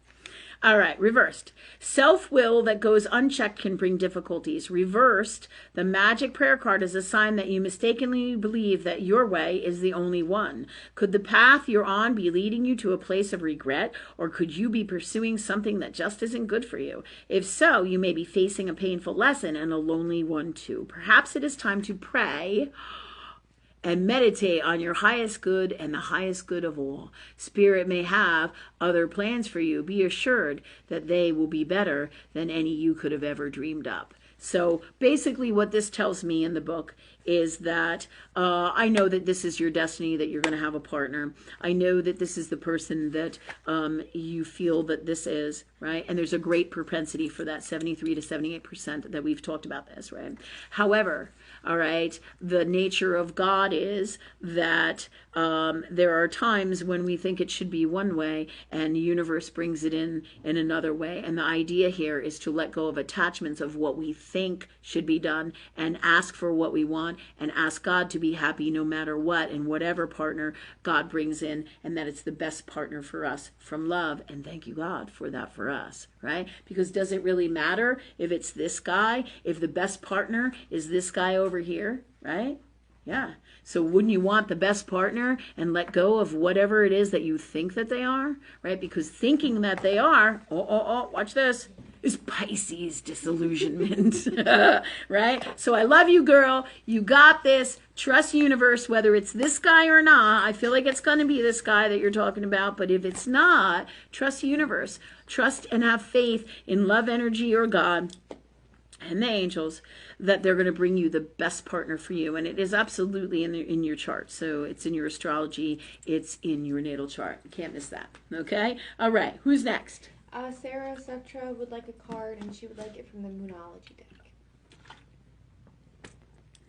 All right, reversed. Self-will that goes unchecked can bring difficulties. Reversed, the magic prayer card is a sign that you mistakenly believe that your way is the only one. Could the path you're on be leading you to a place of regret, or could you be pursuing something that just isn't good for you? If so, you may be facing a painful lesson, and a lonely one too. Perhaps it is time to pray and meditate on your highest good and the highest good of all. Spirit may have other plans for you. Be assured that they will be better than any you could have ever dreamed up. So basically what this tells me in the book is that I know that this is your destiny, that you're going to have a partner. I know that this is the person that you feel that this is, right? And there's a great propensity for that, 73 to 78% that we've talked about this, right? However, all right, the nature of God is that there are times when we think it should be one way and the universe brings it in another way. And the idea here is to let go of attachments of what we think should be done and ask for what we want and ask God to be happy no matter what and whatever partner God brings in, and that it's the best partner for us from love. And thank you, God, for that for us, right? Because does it really matter if it's this guy, if the best partner is this guy over here, right? Yeah. So wouldn't you want the best partner and let go of whatever it is that you think that they are, right? Because thinking that they are, watch this, is Pisces disillusionment, right? So I love you, girl. You got this. Trust the universe, whether it's this guy or not. I feel like it's going to be this guy that you're talking about, but if it's not, trust the universe. Trust and have faith in love energy or God and the angels that they're going to bring you the best partner for you. And it is absolutely in your chart. So it's in your astrology. It's in your natal chart. You can't miss that. Okay? All right. Who's next?
Sarah Sutra would like a card, and she would like it from the Monology deck.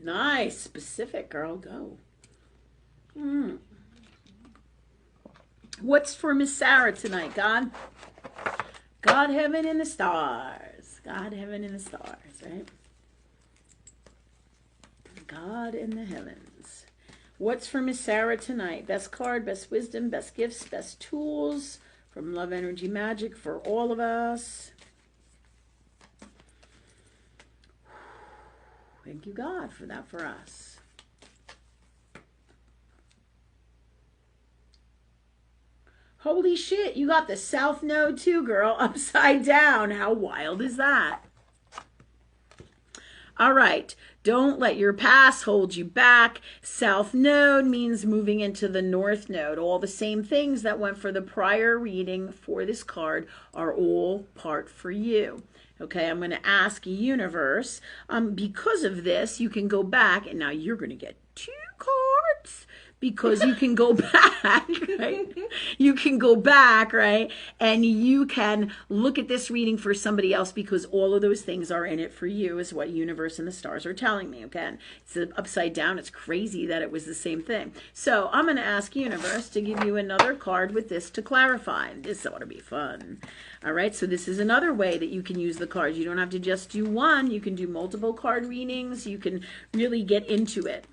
Nice. Specific, girl. Go. What's for Miss Sarah tonight, God? God, heaven, and the stars. God, heaven, and the stars, right? God in the heavens. What's for Miss Sarah tonight? Best card, best wisdom, best gifts, best tools from Love Energy Magic for all of us. Thank you, God, for that for us. Holy shit, you got the South Node too, girl, upside down. How wild is that? All right, don't let your past hold you back. South Node means moving into the North Node. All the same things that went for the prior reading for this card are all part for you. Okay, I'm going to ask Universe. Because of this, you can go back, and now you're going to get 2 cards because you can go back, right? You can go back, right? And you can look at this reading for somebody else because all of those things are in it for you, is what universe and the stars are telling me, okay? It's upside down. It's crazy that it was the same thing. So I'm going to ask universe to give you another card with this to clarify. This ought to be fun. All right, so this is another way that you can use the cards. You don't have to just do one. You can do multiple card readings. You can really get into it.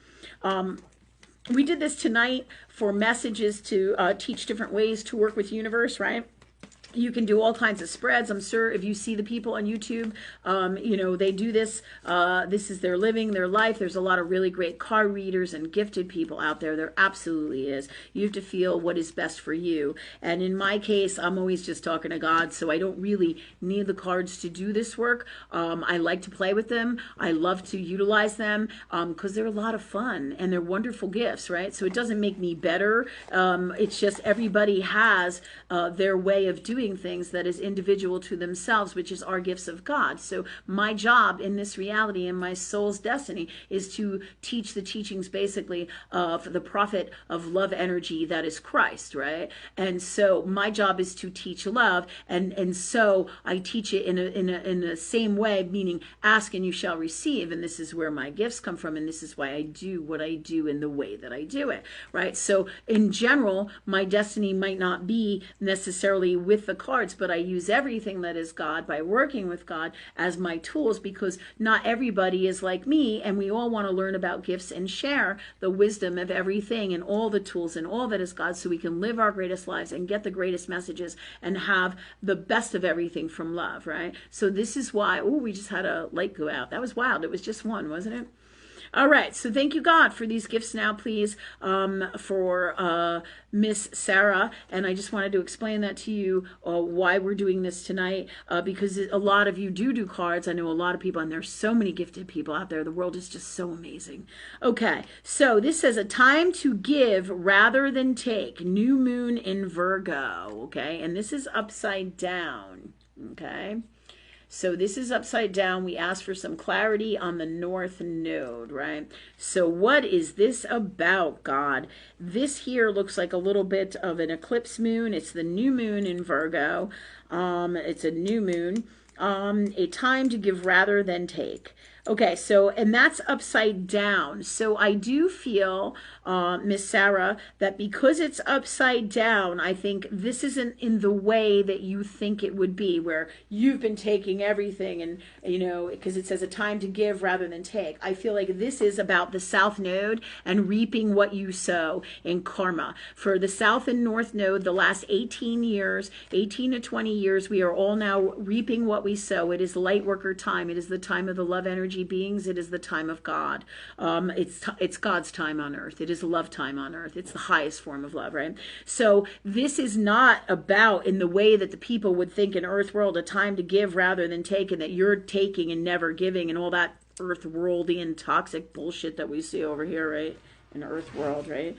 We did this tonight for messages to teach different ways to work with universe, right? You can do all kinds of spreads. I'm sure if you see the people on YouTube, you know, they do this. This is their living, their life. There's a lot of really great card readers and gifted people out there. There absolutely is. You have to feel what is best for you. And in my case, I'm always just talking to God, so I don't really need the cards to do this work. I like to play with them. I love to utilize them because they're a lot of fun and they're wonderful gifts, right? So it doesn't make me better. It's just everybody has their way of doing things that is individual to themselves, which is our gifts of God. So my job in this reality and my soul's destiny is to teach the teachings basically of the prophet of love energy that is Christ, right? And so my job is to teach love, and so I teach it in the same way, meaning ask and you shall receive, and this is where my gifts come from, and this is why I do what I do in the way that I do it, right? So in general, my destiny might not be necessarily with the cards, but I use everything that is God by working with God as my tools, because not everybody is like me, and we all want to learn about gifts and share the wisdom of everything and all the tools and all that is God, so we can live our greatest lives and get the greatest messages and have the best of everything from love, right? So this is why, oh, we just had a light go out. That was wild. It was just one, wasn't it? All right, so thank you, God, for these gifts now, please, for Miss Sarah. And I just wanted to explain that to you, why we're doing this tonight, because a lot of you do cards. I know a lot of people, and there's so many gifted people out there. The world is just so amazing. Okay, so this says a time to give rather than take. New moon in Virgo, okay? And this is upside down, okay? So this is upside down. We asked for some clarity on the north node, right? So what is this about, God? This here looks like a little bit of an eclipse moon. It's the new moon in Virgo. It's a new moon. A time to give rather than take. Okay, so, and that's upside down. So I do feel, Miss Sarah, that because it's upside down, I think this isn't in the way that you think it would be, where you've been taking everything and, you know, because it says a time to give rather than take. I feel like this is about the south node and reaping what you sow in karma. For the south and north node, the last 18 years, 18 to 20 years, we are all now reaping what we sow. It is light worker time. It is the time of the love energy beings. It is the time of God. It's God's time on earth. It is love time on earth. It's the highest form of love, right? So this is not about, in the way that the people would think in earth world, a time to give rather than take, and that you're taking and never giving and all that earth worldy and toxic bullshit that we see over here, right? In earth world, right?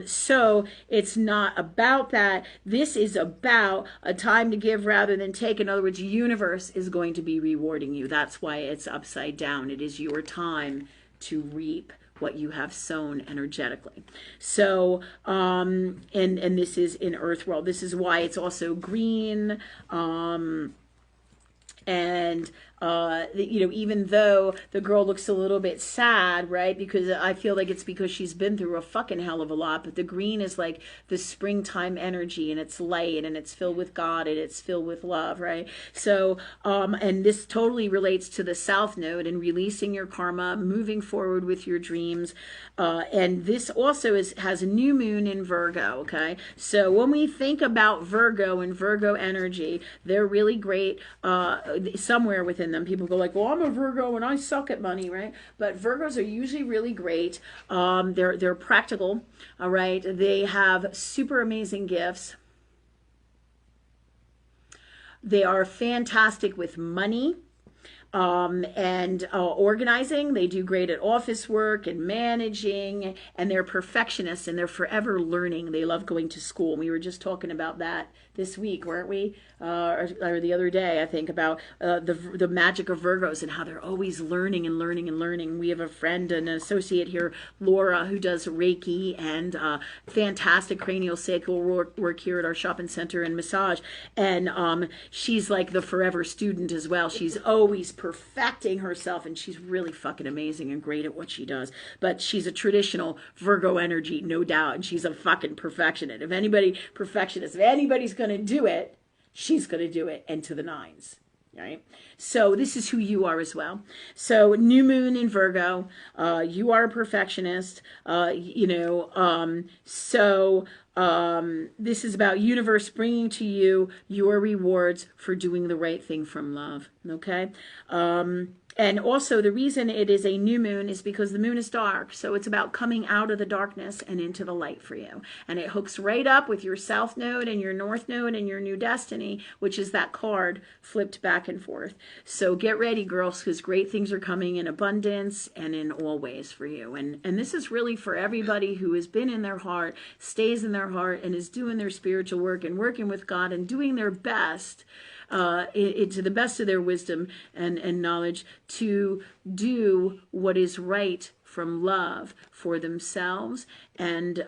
So it's not about that. This is about a time to give rather than take. In other words, universe is going to be rewarding you. That's why it's upside down. It is your time to reap what you have sown energetically. So, and this is in earth world. This is why it's also green. You know, even though the girl looks a little bit sad, right? Because I feel like it's because she's been through a fucking hell of a lot. But the green is like the springtime energy, and it's light, and it's filled with God, and it's filled with love, right? So, and this totally relates to the south node and releasing your karma, moving forward with your dreams. And this also has a new moon in Virgo, okay? So when we think about Virgo and Virgo energy, they're really great somewhere within them. People go like, well, I'm a Virgo and I suck at money, right? But Virgos are usually really great. They're practical, all right? They have super amazing gifts. They are fantastic with money. and organizing. They do great at office work and managing, and they're perfectionists and they're forever learning. They love going to school. We were just talking about that this week, weren't we? Or the other day, I think, about the magic of Virgos and how they're always learning and learning and learning. We have a friend, an associate here, Laura, who does Reiki and fantastic cranial sacral work here at our shopping center and massage. And she's like the forever student as well. She's always perfecting herself, and she's really fucking amazing and great at what she does. But she's a traditional Virgo energy, no doubt, and she's a fucking perfectionist. If anybody's going to do it, she's going to do it, and to the nines. Right? So this is who you are as well. So new moon in Virgo, you are a perfectionist, this is about universe bringing to you your rewards for doing the right thing from love. Okay. And also the reason it is a new moon is because the moon is dark. So it's about coming out of the darkness and into the light for you. And it hooks right up with your South Node and your North Node and your new destiny, which is that card flipped back and forth. So get ready, girls, because great things are coming in abundance and in all ways for you. And this is really for everybody who has been in their heart, stays in their heart, and is doing their spiritual work and working with God and doing their best to the best of their wisdom and knowledge to do what is right from love for themselves and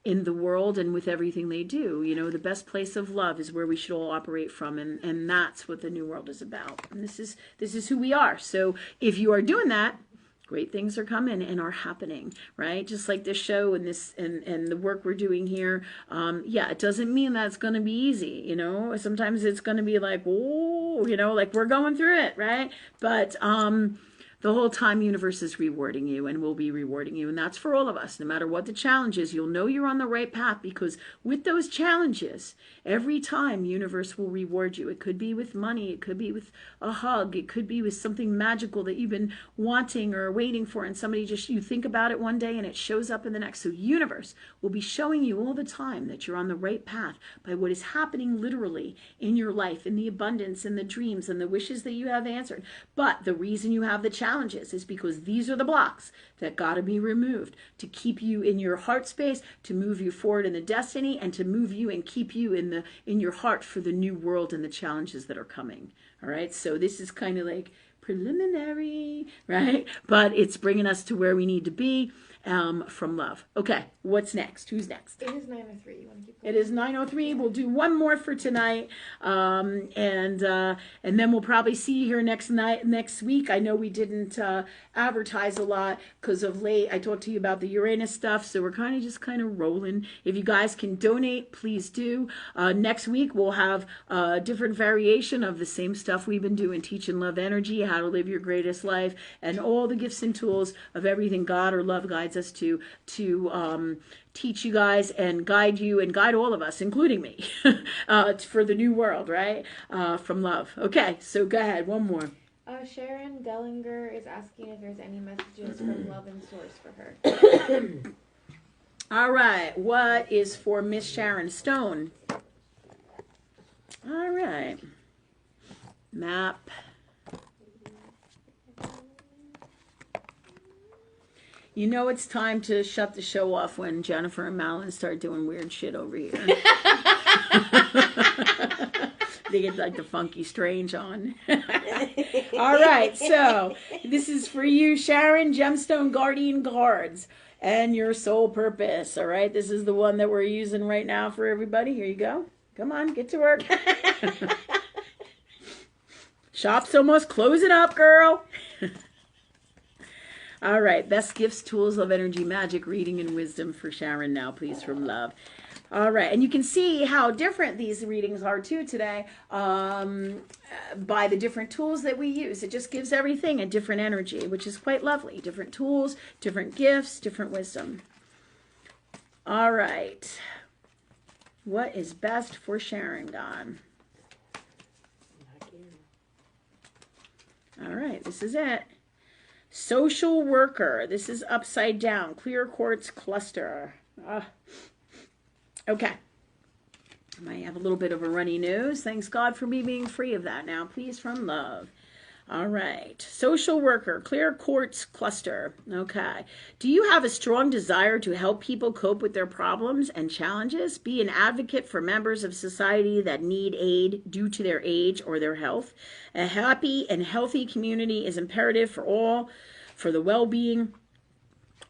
in the world and with everything they do. You know, the best place of love is where we should all operate from, and that's what the new world is about. And this is who we are. So if you are doing that, great things are coming and are happening, right? Just like this show and this and the work we're doing here. Yeah, it doesn't mean that it's going to be easy, you know. Sometimes it's going to be like, oh, you know, like we're going through it, right? But the whole time universe is rewarding you and will be rewarding you. And that's for all of us. No matter what the challenge is, you'll know you're on the right path, because with those challenges, every time universe will reward you. It could be with money. It could be with a hug. It could be with something magical that you've been wanting or waiting for. And somebody just, you think about it one day and it shows up in the next. So universe will be showing you all the time that you're on the right path by what is happening literally in your life, in the abundance and the dreams and the wishes that you have answered. But the reason you have the challenges is because these are the blocks that got to be removed to keep you in your heart space, to move you forward in the destiny, and to move you and keep you in your heart for the new world and the challenges that are coming. All right, so this is kind of like preliminary, right? But it's bringing us to where we need to be from love. Okay, what's next? Who's next?
It is 9:03. You want to keep going?
It is 9:03. We'll do one more for tonight, and then we'll probably see you here next week. I know we didn't advertise a lot because of late. I talked to you about the Uranus stuff, so we're kind of rolling. If you guys can donate, please do. Next week we'll have a different variation of the same stuff we've been doing, teaching love energy, how to live your greatest life, and all the gifts and tools of everything God or love guides us to teach you guys and guide you and guide all of us, including me, for the new world, right? From love. Okay, so go ahead, one more.
Sharon Dellinger is asking if there's any messages from Love and Source for her.
All right, what is for Miss Sharon Stone? All right. Map. You know it's time to shut the show off when Jennifer and Malin start doing weird shit over here. They get like the funky strange on. All right, so this is for you, Sharon, Gemstone Guardian Guards, and your soul purpose. All right, this is the one that we're using right now for everybody. Here you go. Come on, get to work. Shop's almost closing up, girl. All right, best gifts, tools, love, energy, magic, reading, and wisdom for Sharon now, please, from love. All right, and you can see how different these readings are too today by the different tools that we use. It just gives everything a different energy, which is quite lovely. Different tools, different gifts, different wisdom. All right, what is best for Sharon, God? All right, this is it. Social worker. This is upside down. Clear quartz cluster. Okay. I might have a little bit of a runny nose. Thanks God for me being free of that now. Please, from love. All right. Social worker, clear quartz cluster. Okay. Do you have a strong desire to help people cope with their problems and challenges? Be an advocate for members of society that need aid due to their age or their health. A happy and healthy community is imperative for all, for the well-being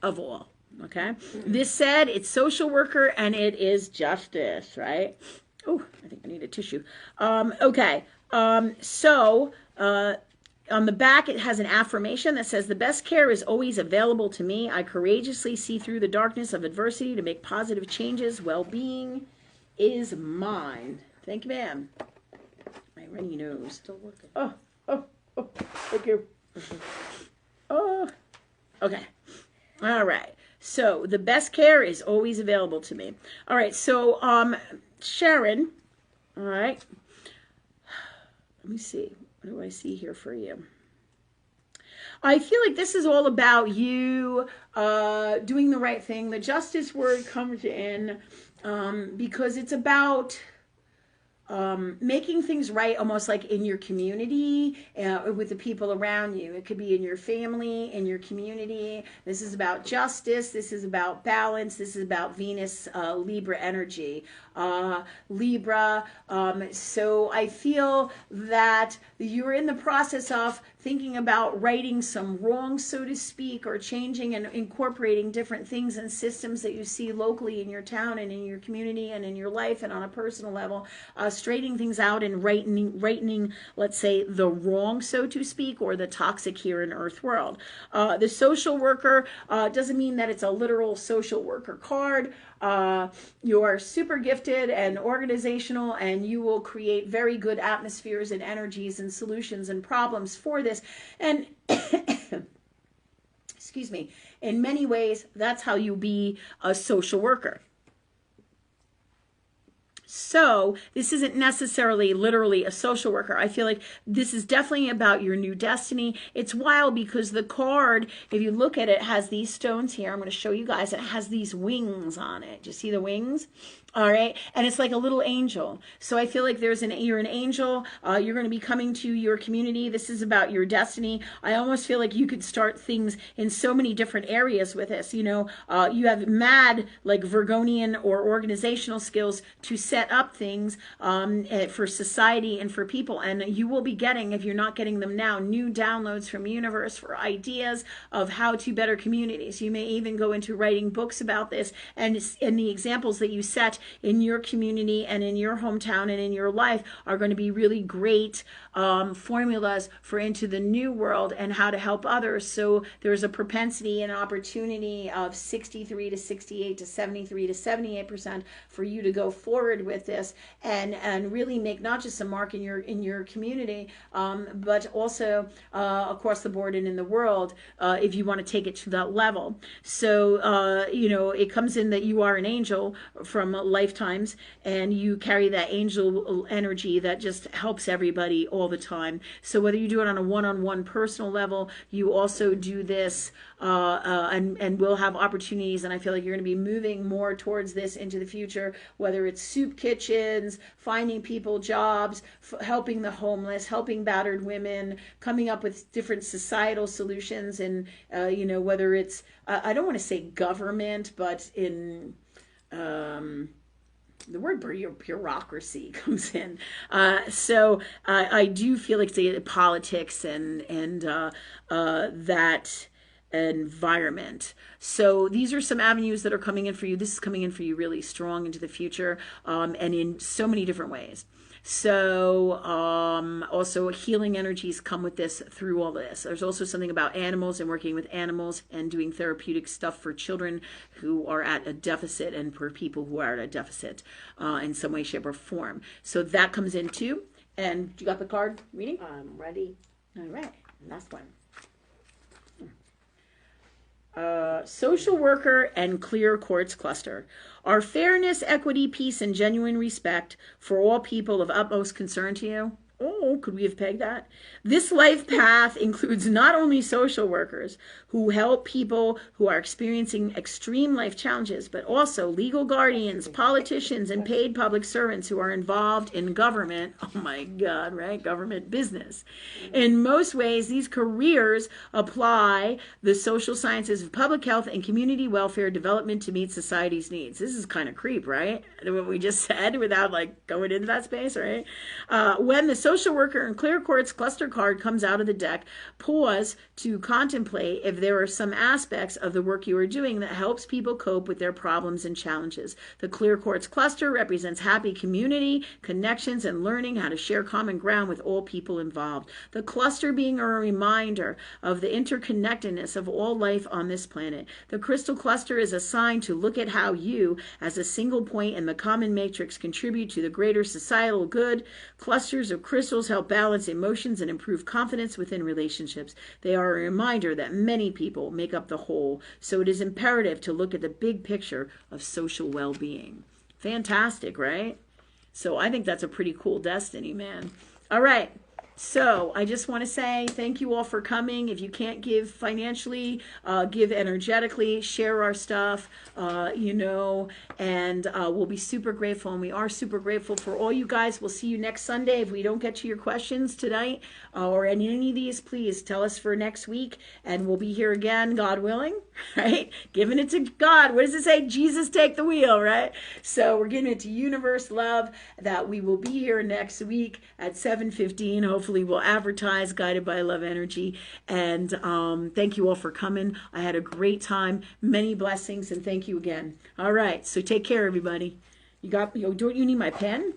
of all. Okay. This said, it's social worker and it is justice, right? Oh, I think I need a tissue. Okay. On the back, it has an affirmation that says, the best care is always available to me. I courageously see through the darkness of adversity to make positive changes. Well-being is mine. Thank you, ma'am. My runny nose.
Still working.
Oh, thank you. Oh, okay. All right. So the best care is always available to me. All right. So, Sharon, all right. Let me see. What do I see here for you? I feel like this is all about you doing the right thing. The justice word comes in because it's about making things right, almost like in your community, with the people around you. It could be in your family, in your community. This is about justice. This is about balance. This is about Venus, Libra energy. Libra. So I feel that you're in the process of thinking about righting some wrongs, so to speak, or changing and incorporating different things and systems that you see locally in your town and in your community and in your life and on a personal level, straightening things out and rightening, let's say, the wrong, so to speak, or the toxic here in Earth world. The social worker doesn't mean that it's a literal social worker card. You are super gifted and organizational, and you will create very good atmospheres and energies and solutions and problems for this. And excuse me, in many ways, that's how you be a social worker. So this isn't necessarily literally a social worker. I feel like this is definitely about your new destiny. It's wild because the card, if you look at it, has these stones here. I'm going to show you guys. It has these wings on it. Do you see the wings? All right. And it's like a little angel. So I feel like you're an angel. You're going to be coming to your community. This is about your destiny. I almost feel like you could start things in so many different areas with this. You know, you have mad like Virgonian or organizational skills to set up things for society and for people. And you will be getting, if you're not getting them now, new downloads from universe for ideas of how to better communities. You may even go into writing books about this, and the examples that you set in your community and in your hometown and in your life are going to be really great formulas for into the new world and how to help others. So there's a propensity and opportunity of 63 to 68 to 73 to 78% for you to go forward with this and really make not just a mark in your community, but also across the board and in the world, if you want to take it to that level. So you know, it comes in that you are an angel from lifetimes, and you carry that angel energy that just helps everybody all the time. So whether you do it on a one-on-one personal level, you also do this and will have opportunities. And I feel like you're going to be moving more towards this into the future, whether it's soup kitchens, finding people jobs, helping the homeless, helping battered women, coming up with different societal solutions. And, you know, whether it's, I don't want to say government, but in the word bureaucracy comes in. So I do feel like it's politics and that environment. So these are some avenues that are coming in for you. This is coming in for you really strong into the future, and in so many different ways. So also healing energies come with this through all this. There's also something about animals and working with animals and doing therapeutic stuff for children who are at a deficit and for people who are at a deficit in some way, shape, or form. So that comes in too. And you got the card reading?
I'm ready.
All right, last one. Social worker and clear quartz cluster. Are fairness, equity, peace, and genuine respect for all people of utmost concern to you? Oh, could we have pegged that? This life path includes not only social workers who help people who are experiencing extreme life challenges, but also legal guardians, politicians, and paid public servants who are involved in government. Oh my God, right? Government business. In most ways, these careers apply the social sciences of public health and community welfare development to meet society's needs. This is kind of creep, right? What we just said without like going into that space, right? When the social worker and clear quartz cluster card comes out of the deck, pause to contemplate if there are some aspects of the work you are doing that helps people cope with their problems and challenges. The clear quartz cluster represents happy community, connections, and learning how to share common ground with all people involved. The cluster being a reminder of the interconnectedness of all life on this planet. The crystal cluster is a sign to look at how you, as a single point in the common matrix, contribute to the greater societal good. Clusters of crystals help balance emotions and improve confidence within relationships. They are a reminder that many people make up the whole, so it is imperative to look at the big picture of social well-being. Fantastic, right? So I think that's a pretty cool destiny, man. All right. So I just want to say thank you all for coming. If you can't give financially, give energetically, share our stuff, and we'll be super grateful. And we are super grateful for all you guys. We'll see you next Sunday. If we don't get to your questions tonight or any of these, please tell us for next week. And we'll be here again, God willing, right? Giving it to God. What does it say? Jesus, take the wheel, right? So we're giving it to universe love that we will be here next week at 7:15. Hopefully we'll advertise Guided by Love Energy. And thank you all for coming. I had a great time. Many blessings, and thank you again. All right, so take care, everybody. Don't you need my pen?